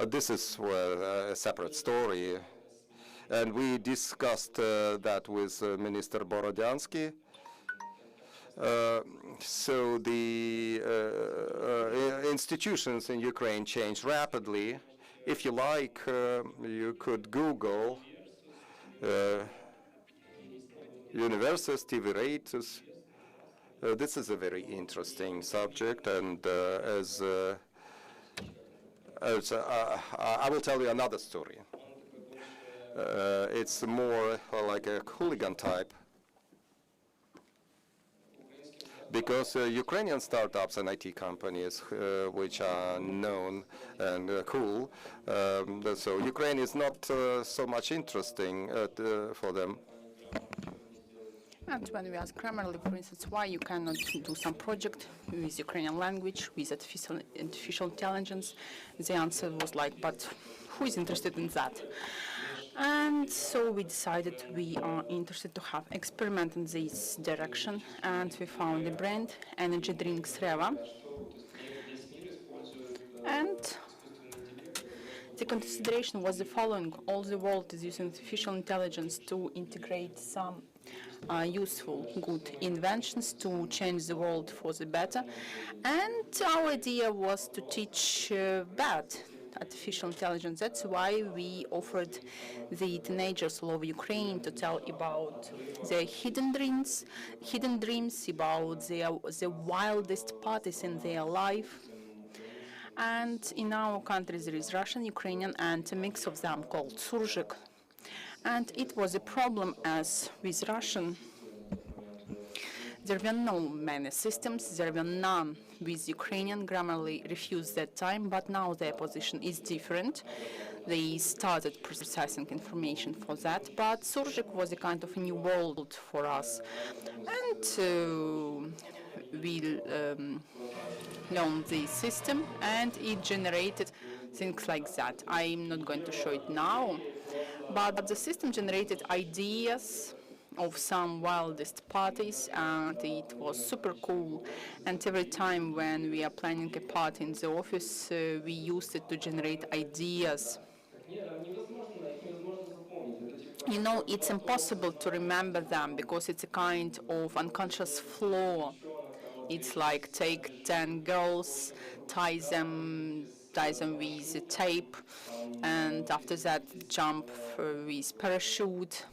Speaker 2: This is a separate story. And we discussed that with Minister Borodyansky. So the institutions in Ukraine change rapidly. If you like, you could Google University Reface. This is a very interesting subject, and I will tell you another story. It's more like a hooligan type, because Ukrainian startups and IT companies which are known and cool, so Ukraine is not so much interesting for them.
Speaker 3: And when we ask Grammarly, for instance, why you cannot do some project with Ukrainian language, with artificial intelligence, the answer was like, but who is interested in that? And so we decided we are interested to have experiment in this direction, and we found a brand, Energy Drinks Reva. And the consideration was the following: all the world is using artificial intelligence to integrate some useful, good inventions to change the world for the better. And our idea was to teach bad artificial intelligence. That's why we offered the teenagers all over Ukraine to tell about their hidden dreams about the wildest parties in their life. And in our country there is Russian, Ukrainian, and a mix of them called Surzik. And it was a problem as with Russian, there were no many systems, there were none with Ukrainian, grammarly refused that time, but now their position is different. They started processing information for that, but Surzik was a kind of a new world for us. And we learned the system, and it generated things like that. I'm not going to show it now, but the system generated ideas of some wildest parties, and it was super cool. And every time when we are planning a party in the office, we used it to generate ideas. You know, it's impossible to remember them because it's a kind of unconscious flow. It's like take 10 girls, tie them with a tape, and after that jump with parachute.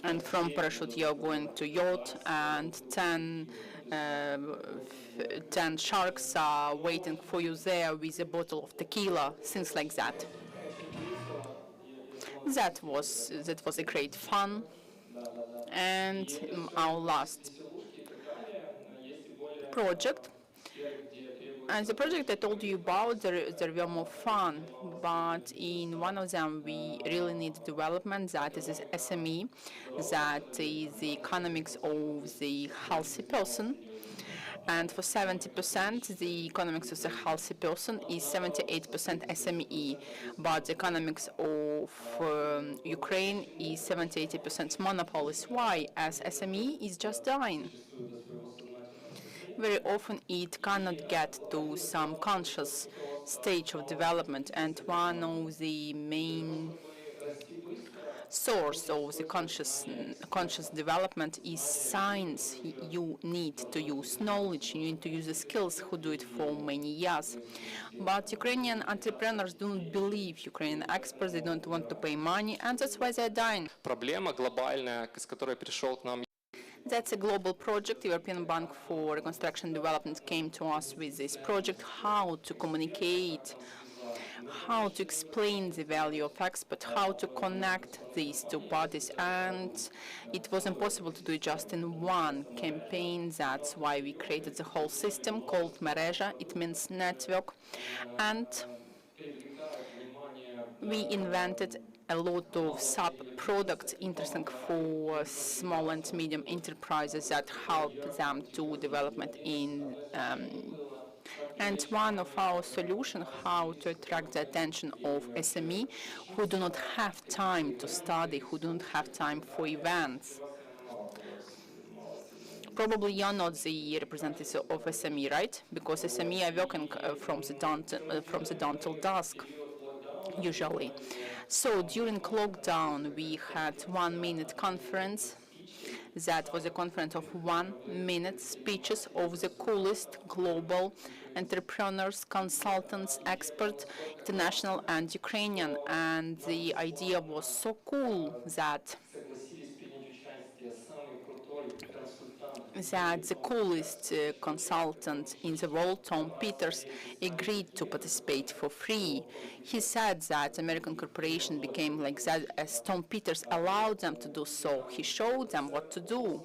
Speaker 3: And from parachute you're going to yacht, and 10 sharks are waiting for you there with a bottle of tequila, things like that. That was a great fun. And our last project, and the project I told you about, there were more fun, but in one of them we really need development, that is SME, that is the economics of the healthy person. And for 70%, the economics of the healthy person is 78% SME, but the economics of Ukraine is 70-80% monopolies. Why? As SME is just dying. Very often it cannot get to some conscious stage of development, and one of the main source of the conscious development is science. You need to use knowledge, you need to use the skills who do it for many years. But Ukrainian entrepreneurs don't believe Ukrainian experts, they don't want to pay money, and that's why they're dying.
Speaker 5: Проблема глобальная, с которой пришел к нам.
Speaker 3: That's a global project. European Bank for Reconstruction and Development came to us with this project, how to communicate, how to explain the value of export, how to connect these two parties. And it was impossible to do it just in one campaign. That's why we created the whole system called Mereja. It means network. And we invented a lot of sub-products interesting for small and medium enterprises that help them to development in and one of our solutions, how to attract the attention of SME who do not have time to study, who don't have time for events. Probably you're not the representative of SME, right? Because SME are working from the dawn till dusk, usually. So during lockdown, we had 1 minute conference. That was a conference of 1 minute speeches of the coolest global entrepreneurs, consultants, experts, international and Ukrainian. And the idea was so cool that the coolest consultant in the world, Tom Peters, agreed to participate for free. He said that American corporation became like that as Tom Peters allowed them to do so. He showed them what to do.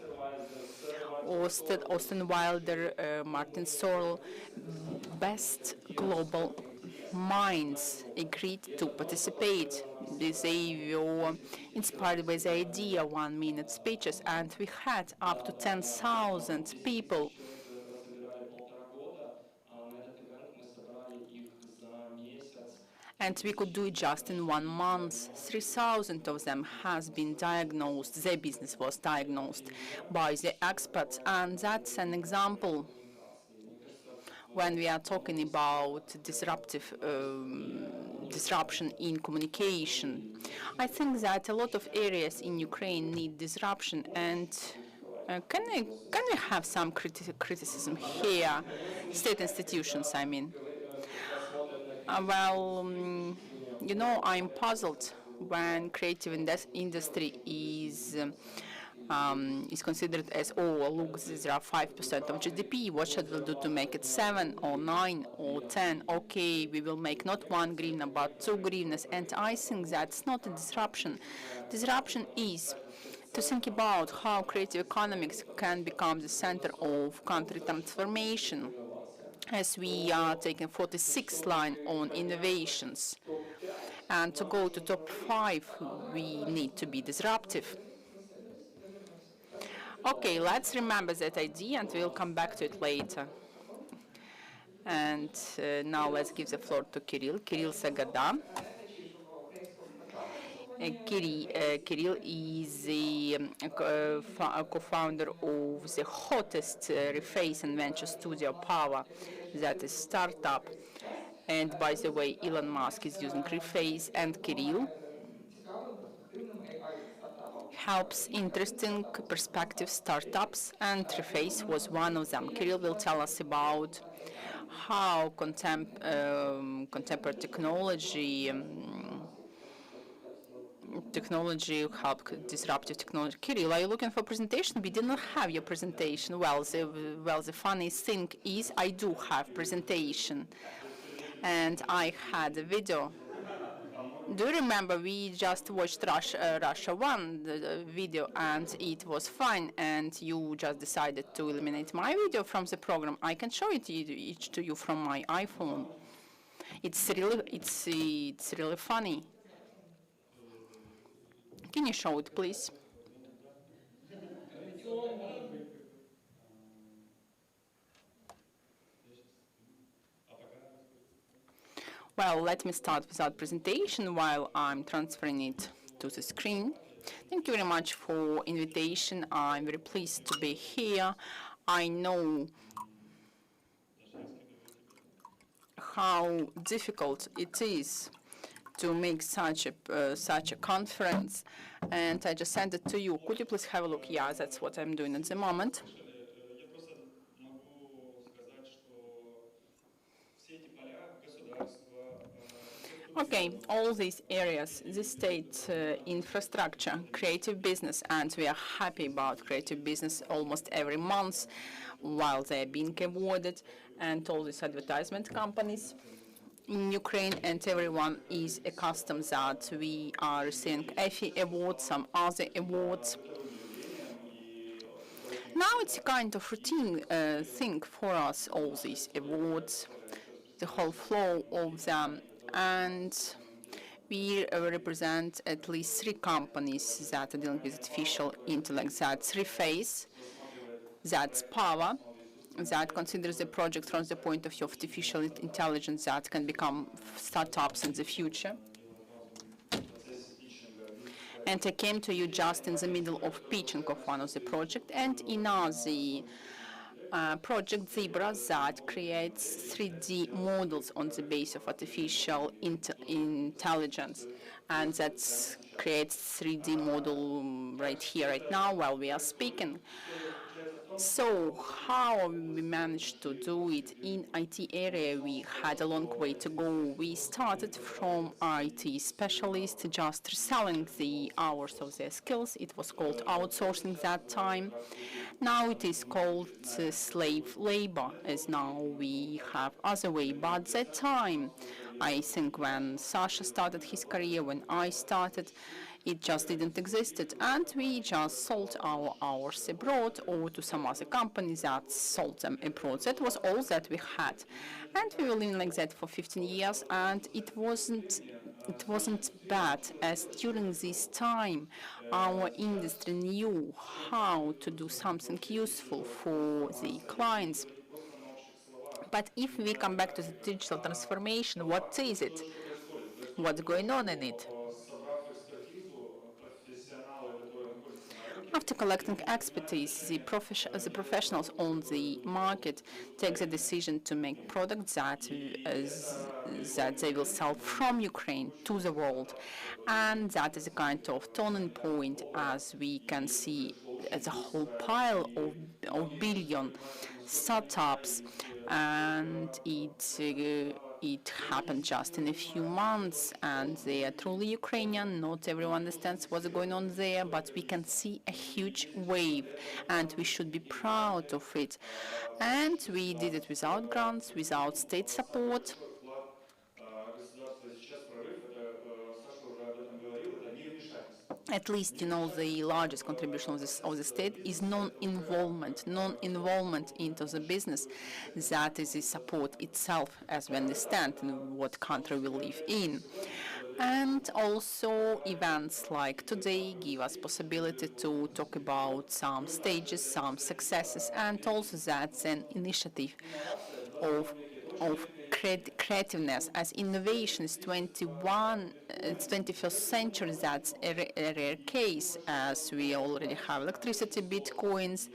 Speaker 3: Austin Wilder, Martin Sorrell, best global minds agreed to participate. They were inspired by the idea 1 minute speeches, and we had up to 10,000 people. And we could do it just in 1 month. 3,000 of them has been diagnosed, their business was diagnosed by the experts, and that's an example when we are talking about disruption in communication. I think that a lot of areas in Ukraine need disruption, and can we have some criticism here? State institutions, I mean. You know, I'm puzzled when creative industry is considered as, oh, look, these are 5% of GDP. What should we do to make it 7 or 9 or 10? Okay, we will make not 1 hryvnia, but 2 hryvnias. And I think that's not a disruption. Disruption is to think about how creative economics can become the center of country transformation, as we are taking 46th line on innovations. And to go to top 5, we need to be disruptive. Okay, let's remember that idea and we'll come back to it later. And now let's give the floor to Kirill Sygyda. Kirill is the co-founder of the hottest Reface and venture studio Pawa, that is startup. And by the way, Elon Musk is using Reface, and Kirill helps interesting perspective startups, and Reface was one of them. Kirill will tell us about how contemporary technology help disruptive technology. Kirill, are you looking for a presentation? We did not have your presentation. Well, the funny thing is I do have presentation, and I had a video. Do you remember we just watched Russia 1 the video, and it was fine, and you just decided to eliminate my video from the program? I can show it to you from my iPhone. It's really funny. Can you show it, please? Well, let me start with our presentation while I'm transferring it to the screen. Thank you very much for invitation. I'm very pleased to be here. I know how difficult it is to make such a conference, and I just sent it to you. Could you please have a look? Yeah, that's what I'm doing at the moment. Okay, all these areas, the state infrastructure, creative business, and we are happy about creative business almost every month while they're being awarded, and all these advertisement companies in Ukraine, and everyone is accustomed that we are receiving EFI awards, some other awards. Now it's a kind of routine thing for us, all these awards, the whole flow of them. And we represent at least 3 companies that are dealing with artificial intellect. That's Reface, that's Pawa, that considers the project from the point of view of artificial intelligence that can become startups in the future. And I came to you just in the middle of pitching of one of the projects, and in the project Zebra that creates 3D models on the base of artificial intelligence, and that creates 3D model right here, right now, while we are speaking. So how we managed to do it in IT area? We had a long way to go. We started from IT specialist, just reselling the hours of their skills. It was called outsourcing that time. Now it is called slave labor, as now we have other way. But that time, I think when Sasha started his career, when I started, it just didn't exist, and we just sold our hours abroad or to some other companies that sold them abroad. That was all that we had, and we were living like that for 15 years, and it wasn't bad, as during this time our industry knew how to do something useful for the clients. But if we come back to the digital transformation, what is it? What's going on in it? After collecting expertise, the professionals on the market take the decision to make products that they will sell from Ukraine to the world. And that is a kind of turning point, as we can see as a whole pile of billion startups, and it happened just in a few months, and they are truly Ukrainian. Not everyone understands what's going on there, but we can see a huge wave, and we should be proud of it. And we did it without grants, without state support. At least, the largest contribution of the state is non-involvement into the business. That is the support itself, as we understand in what country we live in. And also events like today give us possibility to talk about some stages, some successes, and also that's an initiative of creativeness, as innovation is 21st century. That's a rare case, as we already have electricity, bitcoins,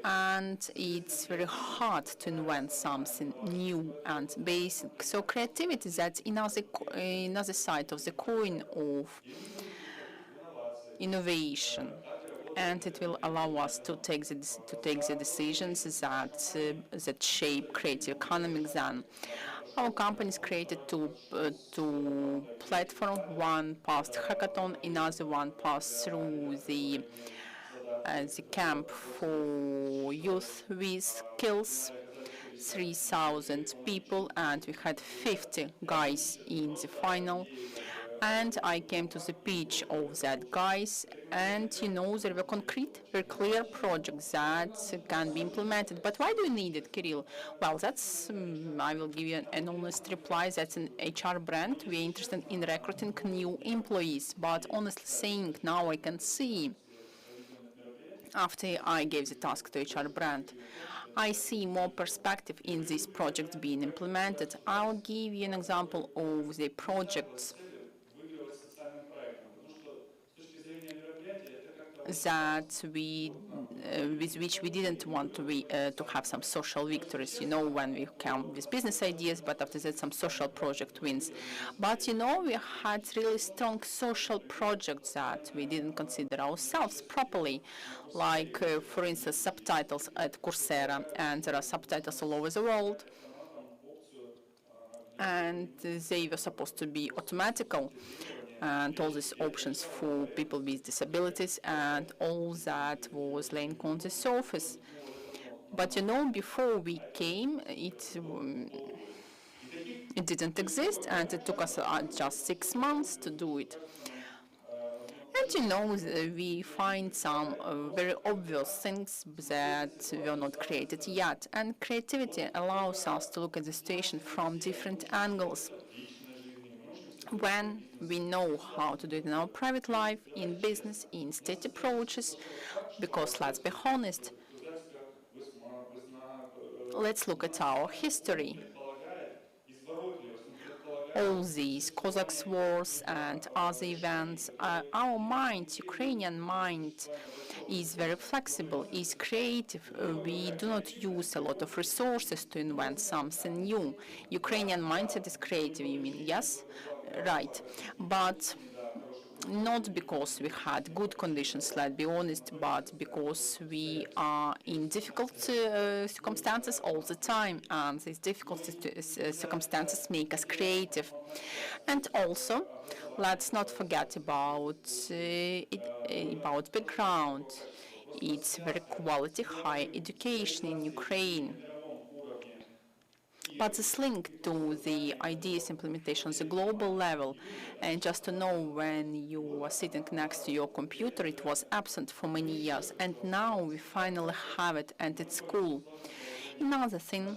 Speaker 3: and it's very hard to invent something new and basic. So creativity, that's another side of the coin of innovation, and it will allow us to take the decisions that shape creative economics. Then our companies created two platforms. One passed hackathon, another one passed through the camp for youth with skills. 3,000 people, and we had 50 guys in the final. And I came to the pitch of that guys, and there were concrete, very clear projects that can be implemented. But why do you need it, Kirill? Well, that's, I will give you an honest reply. That's an HR brand. We're interested in recruiting new employees. But honestly saying, now I can see, after I gave the task to HR brand, I see more perspective in these projects being implemented. I'll give you an example of the projects that with which we didn't want to have some social victories, when we come with business ideas, but after that some social project wins. But we had really strong social projects that we didn't consider ourselves properly, like for instance subtitles at Coursera, and there are subtitles all over the world, and they were supposed to be automatical, and all these options for people with disabilities, and all that was laying on the surface. But before we came, it didn't exist, and it took us just 6 months to do it. And we find some very obvious things that were not created yet, and creativity allows us to look at the situation from different angles. When we know how to do it in our private life, in business, in state approaches, because let's be honest, let's look at our history. All these Cossacks wars and other events, our mind, Ukrainian mind, is very flexible, is creative. We do not use a lot of resources to invent something new. Ukrainian mindset is creative, you mean? Yes? Right. But not because we had good conditions, let's be honest, but because we are in difficult circumstances all the time, and these difficult circumstances make us creative. And also, let's not forget about background. It's very quality, high education in Ukraine. But this link to the ideas implementation on the global level, and just to know when you are sitting next to your computer, it was absent for many years, and now we finally have it, and it's cool. Another thing,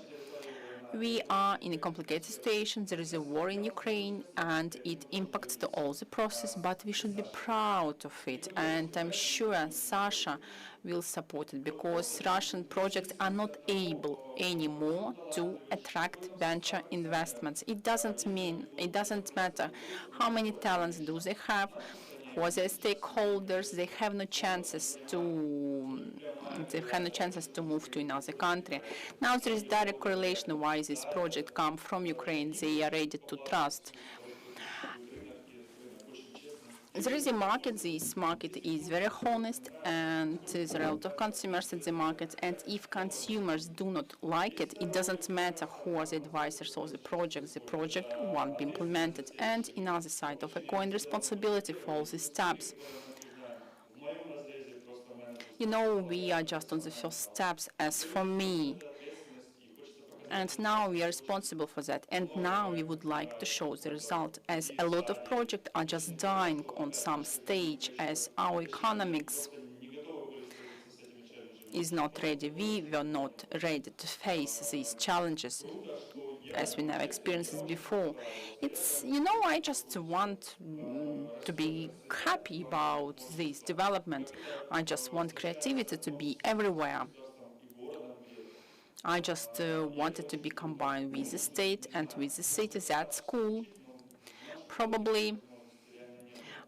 Speaker 3: we are in a complicated situation. There is a war in Ukraine, and it impacts all the process, but we should be proud of it, and I'm sure Sasha will support it, because Russian projects are not able anymore to attract venture investments. It doesn't matter how many talents do they have, who are their stakeholders. They have no chances to move to another country. Now there is direct correlation why this project come from Ukraine. They are ready to trust. There is a market. This market is very honest, and there are a lot of consumers at the market. And if consumers do not like it, it doesn't matter who are the advisors of the project won't be implemented. And another side of a coin, responsibility for all these steps. You know, we are just on the first steps, as for me. And now we are responsible for that. And now we would like to show the result, as a lot of projects are just dying on some stage, as our economics is not ready. We were not ready to face these challenges, as we never experienced this before. It's, you know, I just want to be happy about this development. I just want creativity to be everywhere. I just wanted to be combined with the state and with the city. That's cool. Probably,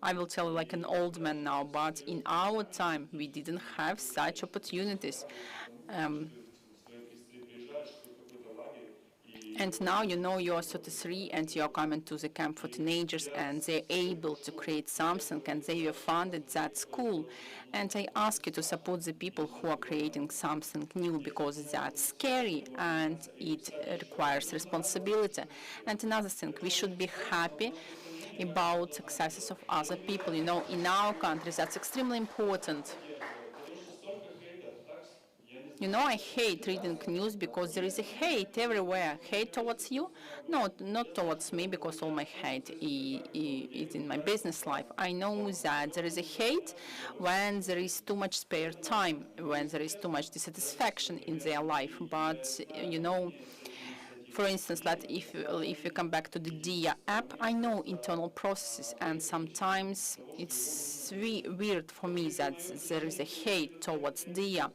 Speaker 3: I will tell you like an old man now, but in our time, we didn't have such opportunities. And now, you know, you are 33 and you are coming to the camp for teenagers and they're able to create something and they were funded. That's cool. And I ask you to support the people who are creating something new, because that's scary and it requires responsibility. And another thing, we should be happy about successes of other people. You know, in our country, that's extremely important. You know, I hate reading news because there is a hate everywhere. Hate towards you? No, not towards me, because all my hate is in my business life. I know that there is a hate when there is too much spare time, when there is too much dissatisfaction in their life. But, you know, for instance, that if you come back to the Dia app, I know internal processes, and sometimes it's weird for me that there is a hate towards Dia.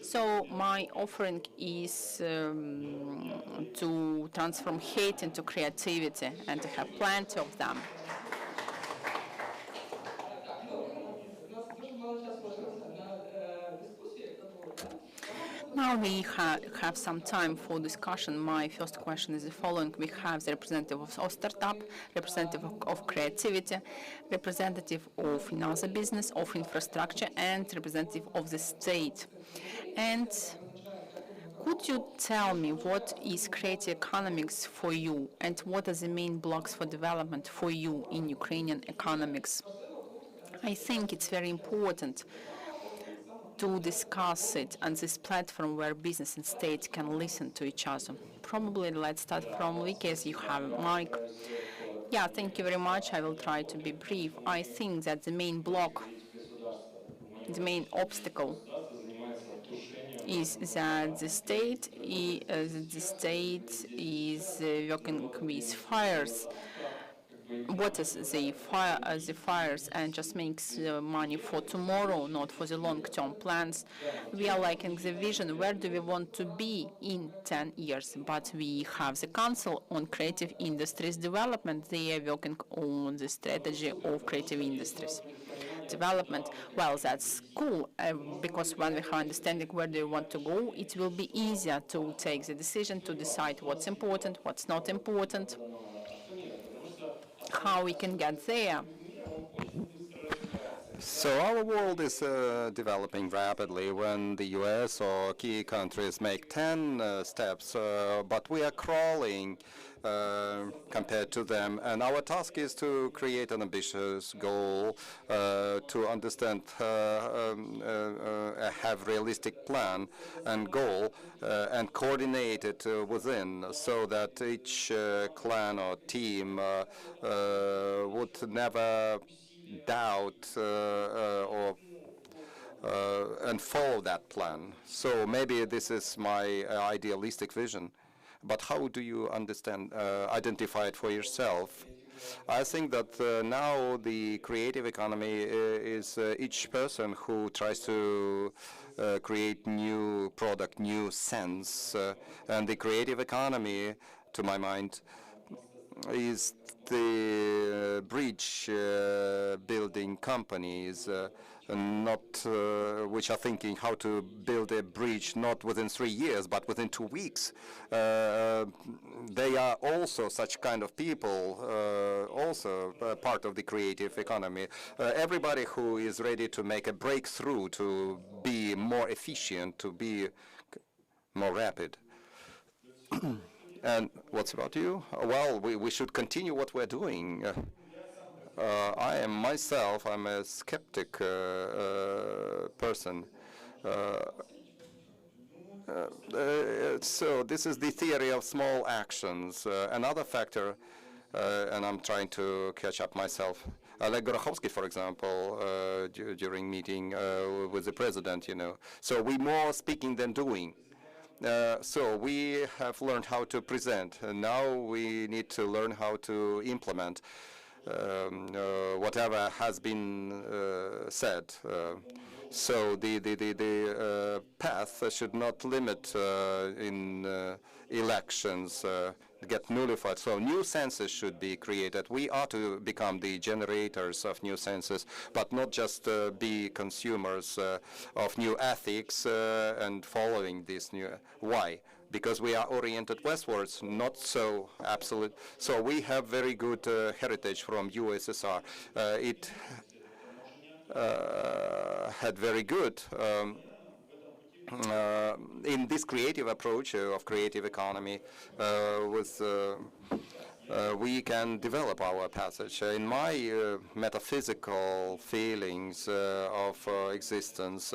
Speaker 3: So my offering is to transform hate into creativity, and to have plenty of them. Now we have some time for discussion. My first question is the following. We have the representative of startup, representative of creativity, representative of another business, of infrastructure, and representative of the state. And could you tell me what is creative economics for you, and what are the main blocks for development for you in Ukrainian economics? I think it's very important to discuss it on this platform where business and state can listen to each other. Probably let's start from Vicky, as you have a mic. Yeah, thank you very much. I will try to be brief. I think that the main block, the main obstacle is that the state is working with fires, waters the fires, and just makes money for tomorrow, not for the long-term plans. We are liking the vision, where do we want to be in 10 years? But we have the Council on Creative Industries Development. They are working on the strategy of creative industries development. Well, that's cool, because when we have understanding where do we want to go, it will be easier to take the decision, to decide what's important, what's not important, how we can get there.
Speaker 2: So our world is developing rapidly. When the US or key countries make 10 steps, but we are crawling compared to them. And our task is to create an ambitious goal, to understand, have realistic plan and goal, and coordinate it within, so that each clan or team would never doubt and follow that plan. So maybe this is my idealistic vision. But how do you identify it for yourself? I think that now the creative economy is each person who tries to create new product, new sense. And the creative economy, to my mind, is the bridge building companies which are thinking how to build a bridge not within 3 years but within 2 weeks. They are also such kind of people, also part of the creative economy. Everybody who is ready to make a breakthrough, to be more efficient, to be more rapid. And what's about you? Well, we should continue what we're doing. I'm a skeptic person. So this is the theory of small actions. Another factor, and I'm trying to catch up myself, like Gorokhovsky, for example, during meeting with the president, So we're more speaking than doing. So we have learned how to present, and now we need to learn how to implement whatever has been said. So the path should not limit in elections, get nullified. So new senses should be created. We are to become the generators of new senses, but not just be consumers of new ethics and following this new. Why? Because we are oriented westwards, not so absolute. So we have very good heritage from USSR. It had very good in this creative approach of creative economy we can develop our passage. In my metaphysical feelings of existence,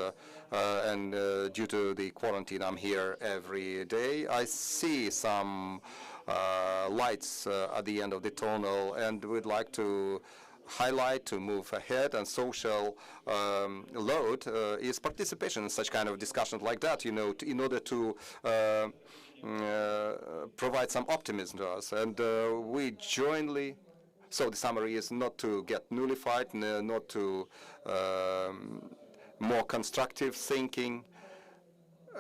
Speaker 2: and due to the quarantine, I'm here every day, I see some lights at the end of the tunnel, and would like to highlight, to move ahead. And social load is participation in such kind of discussions like that, in order to provide some optimism to us. And we jointly, so the summary is not to get nullified, not to more constructive thinking.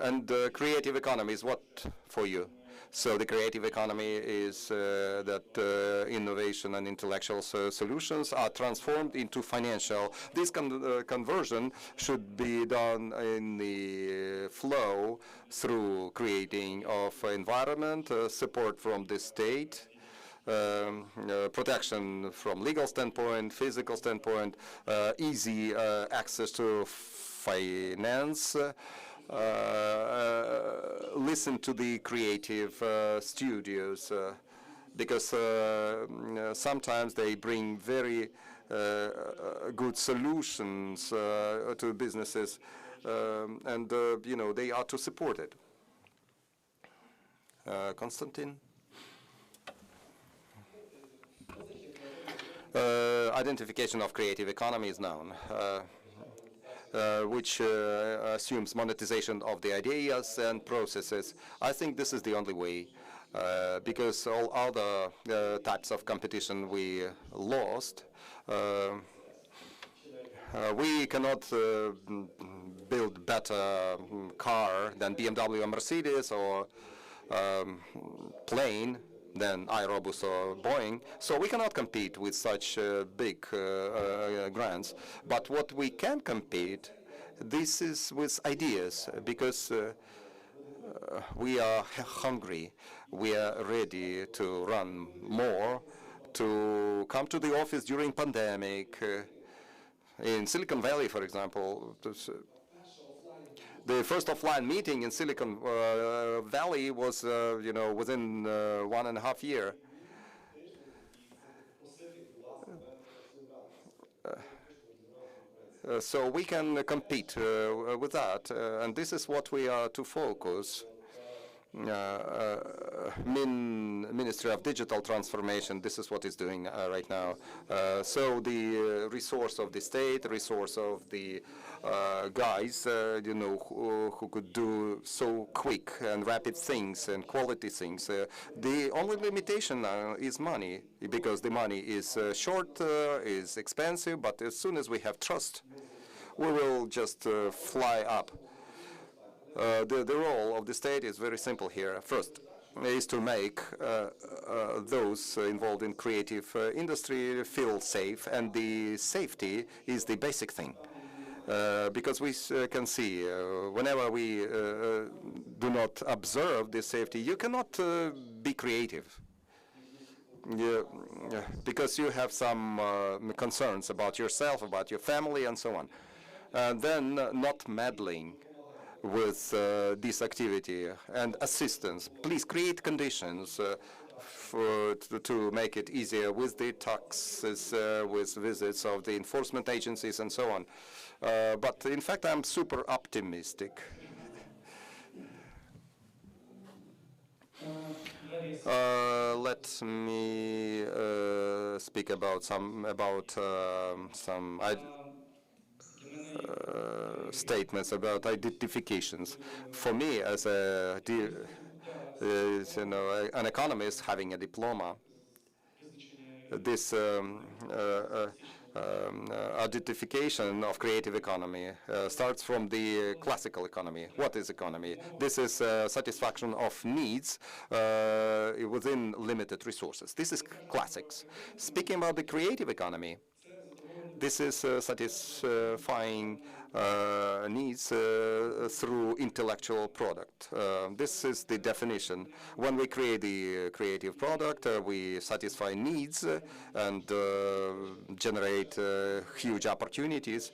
Speaker 2: And creative economy is what for you? So the creative economy is that innovation and intellectual solutions are transformed into financial. This conversion should be done in the flow through creating of environment, support from the state, protection from legal standpoint, physical standpoint, easy access to finance, listen to the creative studios because sometimes they bring very good solutions to businesses, and they are to support it. Constantine? Identification of creative economy is known. Which assumes monetization of the ideas and processes. I think this is the only way, because all other types of competition we lost. We cannot build better car than BMW or Mercedes, or plane than iRobus or Boeing, so we cannot compete with such big grants. But what we can compete, this is with ideas, because we are hungry, we are ready to run more, to come to the office during pandemic. In Silicon Valley, for example, the first offline meeting in Silicon Valley was, within 1.5 years. So we can compete with that, and this is what we are to focus. Ministry of Digital Transformation, this is what it's doing right now. So the resource of the state, resource of the guys, who could do so quick and rapid things and quality things. The only limitation is money, because the money is short, is expensive, but as soon as we have trust, we will just fly up. The role of the state is very simple here. First, is to make those involved in creative industry feel safe, and the safety is the basic thing. Because we can see whenever we do not observe the safety, you cannot be creative. Because you have some concerns about yourself, about your family, and so on. Then not meddling with this activity and assistance. Please create conditions to make it easier with the taxes, with visits of the enforcement agencies, and so on. But in fact, I'm super optimistic. Let me speak about some statements about identifications. For me, as a an economist having a diploma, this identification of creative economy starts from the classical economy. What is economy? This is satisfaction of needs within limited resources. This is classics. Speaking about the creative economy, this is satisfying needs through intellectual product. This is the definition. When we create the creative product, we satisfy needs and generate huge opportunities.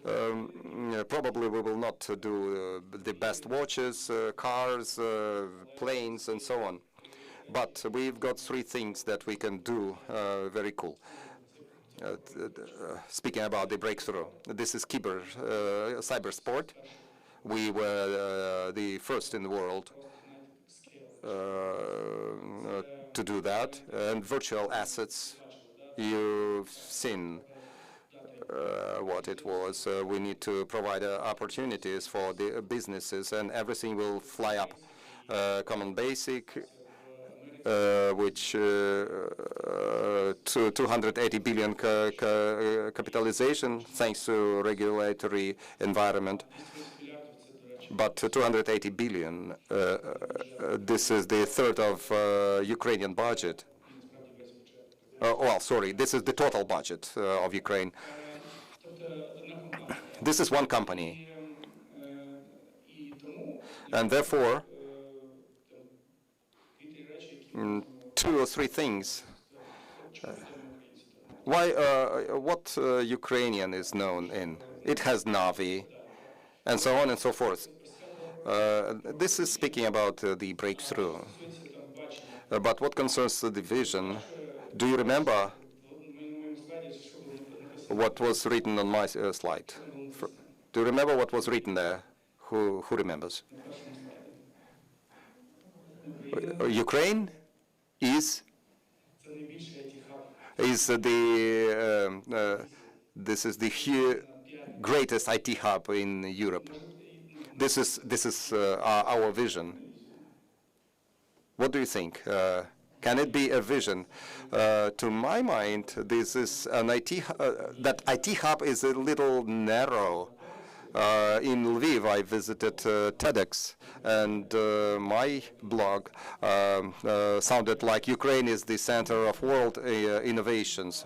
Speaker 2: Probably we will not do the best watches, cars, planes, and so on. But we've got three things that we can do very cool. Speaking about the breakthrough, this is cyber sport. We were the first in the world to do that. And virtual assets, you've seen what it was. We need to provide opportunities for the businesses, and everything will fly up. Common Basic, which to 280 billion capitalization thanks to regulatory environment. But 280 billion, this is the third of Ukrainian budget. Well, sorry, this is the total budget of Ukraine. This is one company. And therefore, two or three things. What Ukrainian is known in? It has Navi, and so on and so forth. This is speaking about the breakthrough. But what concerns the vision, do you remember what was written on my slide? Do you remember what was written there? Who remembers? Ukraine is the this is the greatest IT hub in Europe. This is our vision. What do you think? Can it be a vision? To my mind, this is an that IT hub is a little narrow. In Lviv, I visited TEDx, and my blog sounded like Ukraine is the center of world innovations.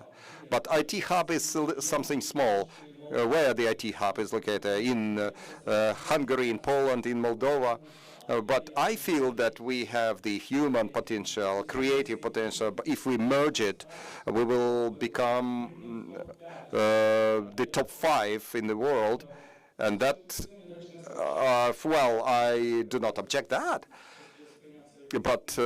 Speaker 2: But IT hub is something small. Where the IT hub is located? In Hungary, in Poland, in Moldova. But I feel that we have the human potential, creative potential. But if we merge it, we will become the top 5 in the world. And that, well, I do not object that. But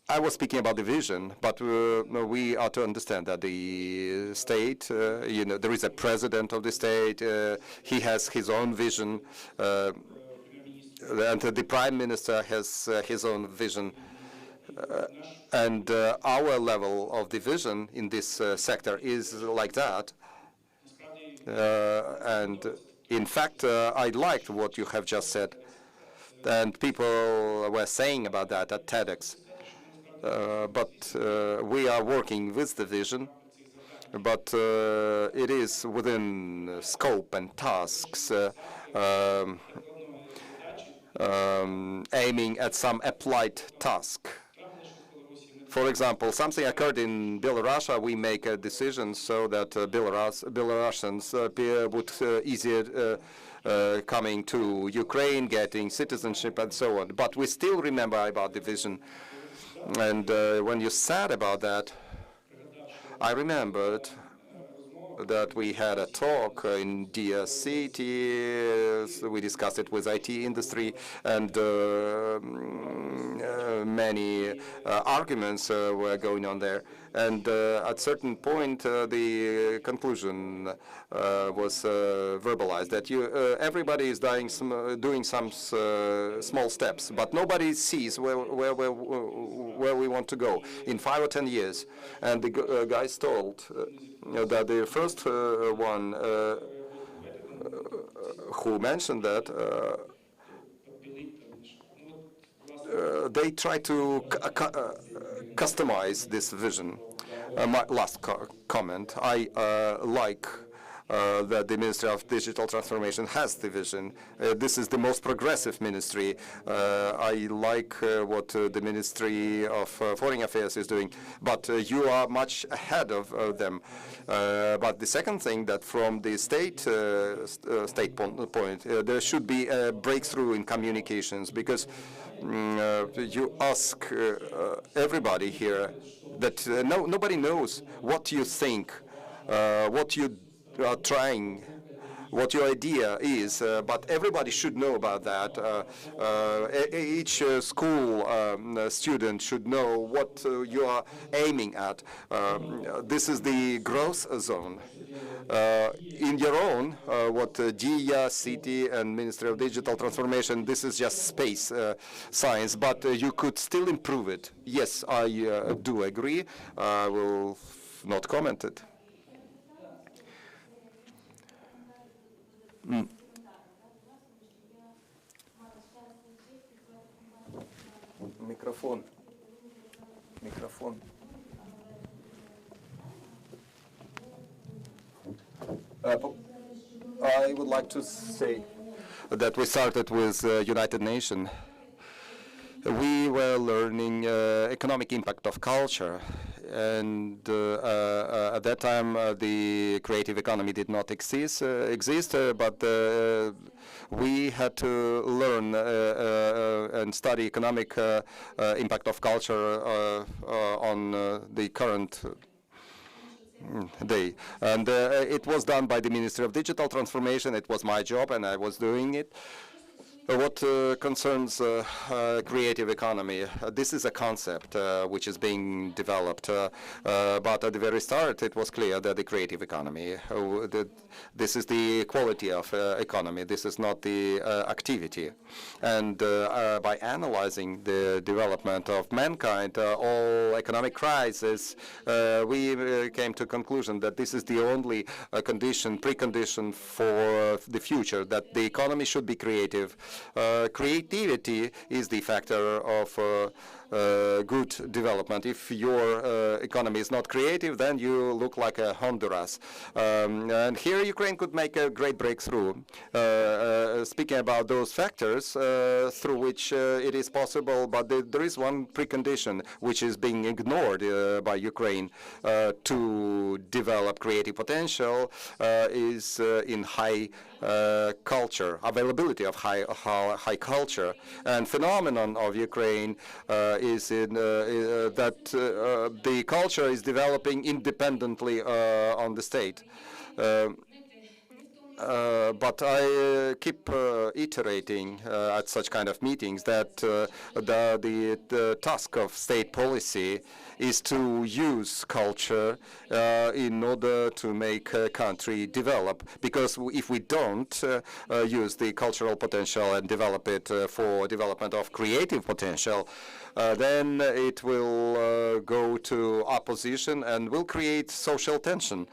Speaker 2: I was speaking about the vision, but we are to understand that the state, there is a president of the state, he has his own vision, and the prime minister has his own vision. And our level of the vision in this sector is like that. And in fact, I liked what you have just said, and people were saying about that at TEDx. But we are working with the vision, but it is within scope and tasks. aiming at some applied task. For example, something occurred in Belarus, we make a decision so that Belarusians would easier coming to Ukraine, getting citizenship and so on. But we still remember about the vision. And when you said about that, I remembered that we had a talk in Day2. So we discussed it with IT industry, and many arguments were going on there. And at certain point, the conclusion was verbalized that everybody is doing some small steps, but nobody sees where we want to go in 5 or 10 years. And the guys told that the first one who mentioned that they try to customize this vision. My last comment, I like that the Ministry of Digital Transformation has the vision. This is the most progressive ministry. I like what the Ministry of Foreign Affairs is doing, but you are much ahead of them. But the second thing, that from the state point, there should be a breakthrough in communications, because you ask everybody here that nobody knows what you think, what you are trying, what your idea is, but everybody should know about that. Each school student should know what you are aiming at. This is the growth zone. In your own, what Day2 and Ministry of Digital Transformation, this is just space science, but you could still improve it. Yes, I do agree. I will not comment it. Microphone. I would like to say that we started with United Nations. We were learning economic impact of culture, and at that time the creative economy did not exist, but we had to learn and study economic impact of culture on the current day. And it was done by the Ministry of Digital Transformation. It was my job, and I was doing it. What concerns creative economy, this is a concept which is being developed, but at the very start it was clear that the creative economy, this is the quality of economy, this is not the activity. And by analyzing the development of mankind, all economic crises, we came to conclusion that this is the only precondition for the future, that the economy should be creative. Creativity is the factor of good development. If your economy is not creative, then you look like a Honduras. And here Ukraine could make a great breakthrough. Speaking about those factors through which it is possible, but there is one precondition which is being ignored by Ukraine to develop creative potential is in high culture, availability of high culture. And phenomenon of Ukraine is that the culture is developing independently on the state. But I keep iterating at such kind of meetings that the task of state policy is to use culture in order to make a country develop. Because if we don't use the cultural potential and develop it for development of creative potential, then it will go to opposition and will create social tension.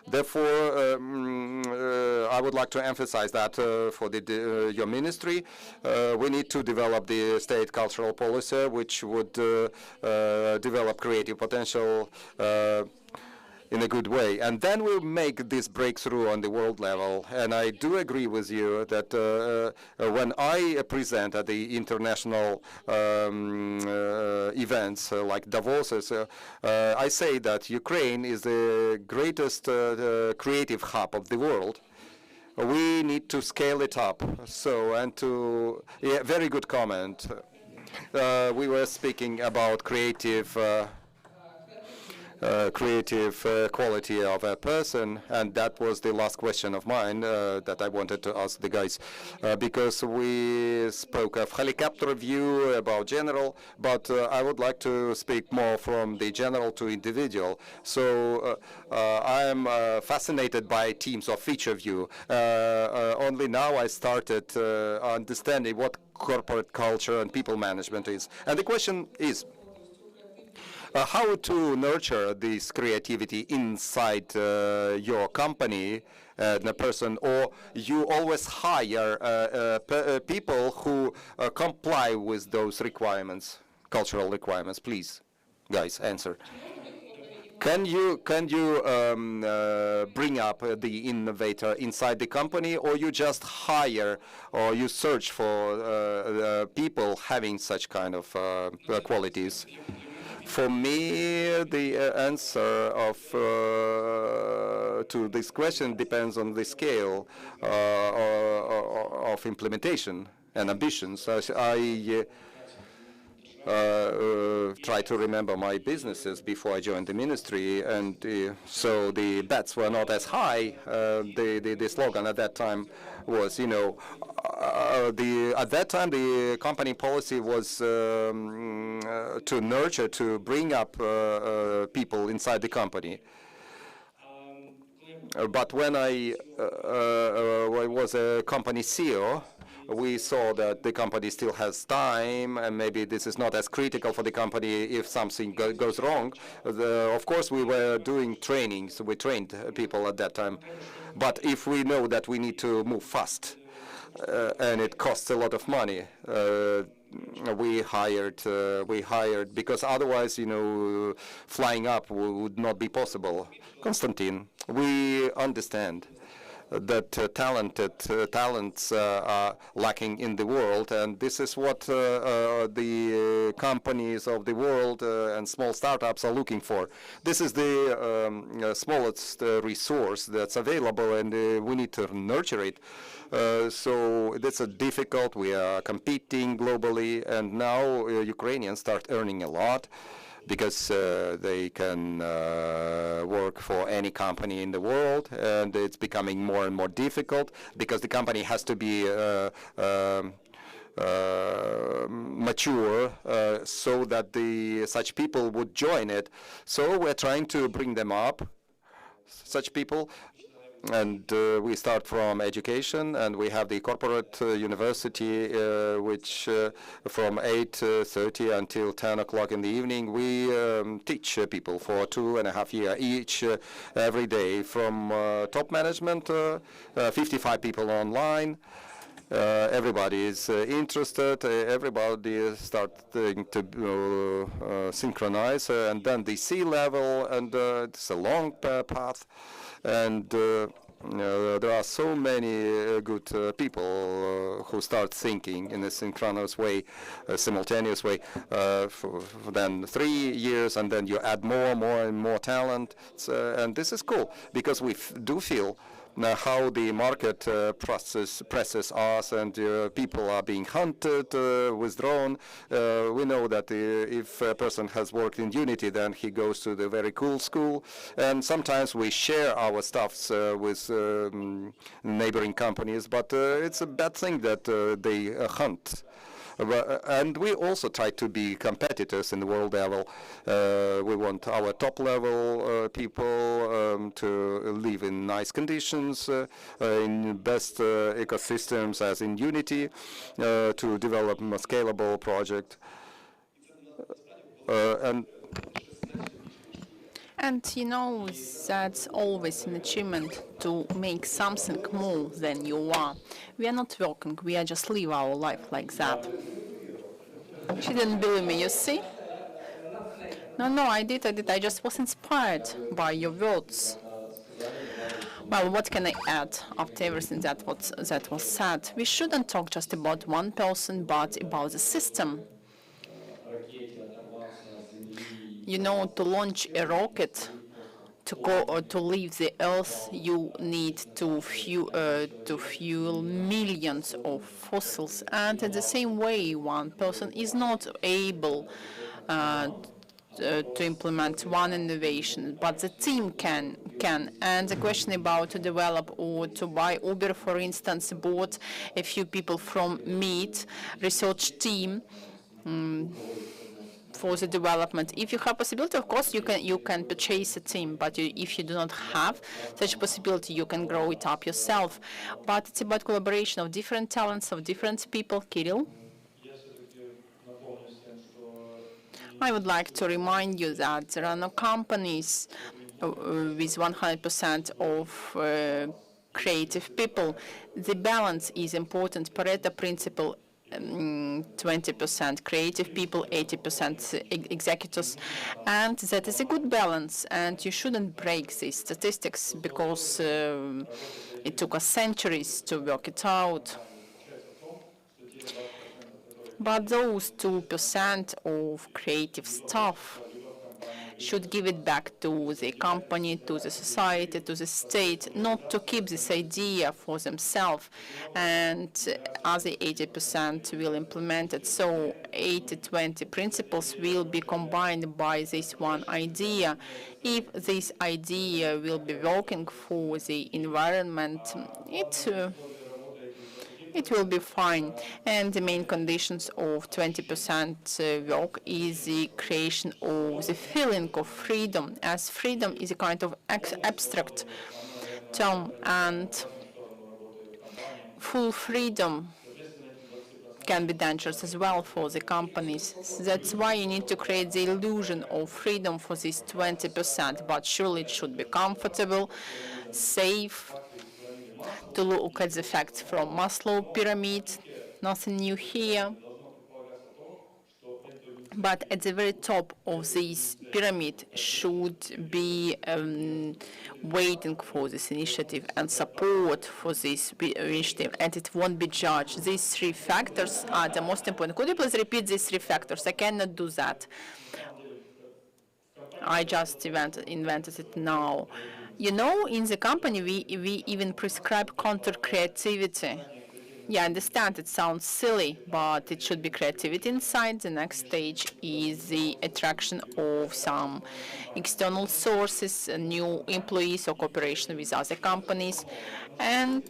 Speaker 2: Therefore, I would like to emphasize that for your ministry, we need to develop the state cultural policy, which would develop creative potential in a good way. And then we'll make this breakthrough on the world level. And I do agree with you that when I present at the international events like Davos, I say that Ukraine is the greatest creative hub of the world. We need to scale it up. So, and to, yeah, very good comment. We were speaking about creative quality of a person, and that was the last question of mine that I wanted to ask the guys, because we spoke of helicopter view about general, but I would like to speak more from the general to individual. So I am fascinated by teams of feature view. Only now I started understanding what corporate culture and people management is. And the question is, how to nurture this creativity inside your company and a person, or you always hire people who comply with those requirements, cultural requirements? Please, guys, answer. Can you bring up the innovator inside the company, or you just hire or you search for people having such kind of qualities? For me, the answer to this question depends on the scale of implementation and ambitions. I try to remember my businesses before I joined the ministry, and so the bets were not as high. The slogan at that time was, you know, at that time the company policy was to nurture, to bring up people inside the company. But when I was a company CEO, we saw that the company still has time, and maybe this is not as critical for the company if something goes wrong. Of course, we were doing training, so we trained people at that time. But if we know that we need to move fast, and it costs a lot of money, we hired because otherwise, you know, flying up would not be possible. Constantine, we understand that talents are lacking in the world, and this is what the companies of the world and small startups are looking for. This is the smallest resource that's available, and we need to nurture it. So that's difficult. We are competing globally, and now Ukrainians start earning a lot, because they can work for any company in the world, and it's becoming more and more difficult because the company has to be mature so that such people would join it. So we're trying to bring them up, such people. And we start from education, and we have the corporate university, which from 8:30 until 10 o'clock in the evening, we teach people for 2.5 years each, every day, from top management, 55 people online. Everybody is interested. Everybody starting to synchronize, and then the C-level, and it's a long path. And there are so many good people who start thinking in a synchronous way, a simultaneous way, for then 3 years, and then you add more and more talent. And this is cool, because we do feel how the market presses us, and people are being hunted, withdrawn. We know that if a person has worked in Unity, then he goes to the very cool school, and sometimes we share our stuffs with neighboring companies, but it's a bad thing that they hunt. And we also try to be competitors in the world level. We want our top-level people to live in nice conditions, in best ecosystems as in Unity, to develop a scalable project.
Speaker 3: And you know, that's always an achievement to make something more than you are. We are not working, we are just live our life like that. She didn't believe me, you see? No, I did. I just was inspired by your words. Well, what can I add after everything that was said? We shouldn't talk just about one person, but about the system. You know, to launch a rocket, to go or to leave the Earth, you need to fuel millions of fossils. And in the same way, one person is not able to implement one innovation, but the team can. And the question about to develop or to buy Uber, for instance, bought a few people from MIT research team for the development. If you have possibility, of course, you can purchase a team, but if you do not have such a possibility, you can grow it up yourself. But it's about collaboration of different talents, of different people. Kirill? I would like to remind you that there are no companies with 100% of creative people. The balance is important. Pareto principle, 20% creative people, 80% executors, and that is a good balance. And you shouldn't break these statistics because it took us centuries to work it out. But those 2% of creative staff should give it back to the company, to the society, to the state, not to keep this idea for themselves, and other 80% will implement it. So 80-20 principles will be combined by this one idea. If this idea will be working for the environment, it will be fine. And the main conditions of 20% work is the creation of the feeling of freedom, as freedom is a kind of abstract term, and full freedom can be dangerous as well for the companies. That's why you need to create the illusion of freedom for this 20%, but surely it should be comfortable, safe, to look at the facts from Maslow pyramid, nothing new here. But at the very top of this pyramid should be waiting for this initiative and support for this initiative, and it won't be judged. These three factors are the most important. Could you please repeat these three factors? I cannot do that. I just invented it now. You know, in the company, we even prescribe counter-creativity. Yeah, I understand it sounds silly, but it should be creativity inside. The next stage is the attraction of some external sources, new employees, or cooperation with other companies. And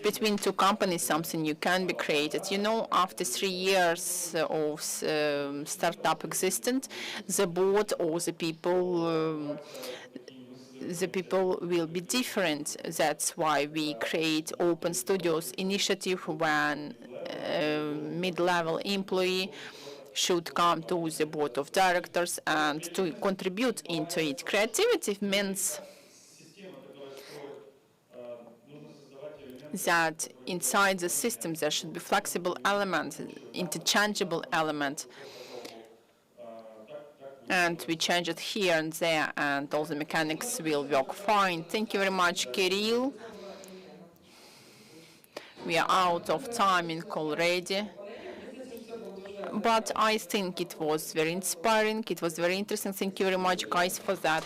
Speaker 3: between two companies, something new can be created. You know, after 3 years of startup existence, the board or the people will be different. That's why we create Open Studios initiative when mid-level employee should come to the board of directors and to contribute into it. Creativity means that inside the system there should be flexible elements, interchangeable elements, and we change it here and there, and all the mechanics will work fine. Thank you very much, Kirill. We are out of time already, but I think it was very inspiring. It was very interesting. Thank you very much, guys, for that.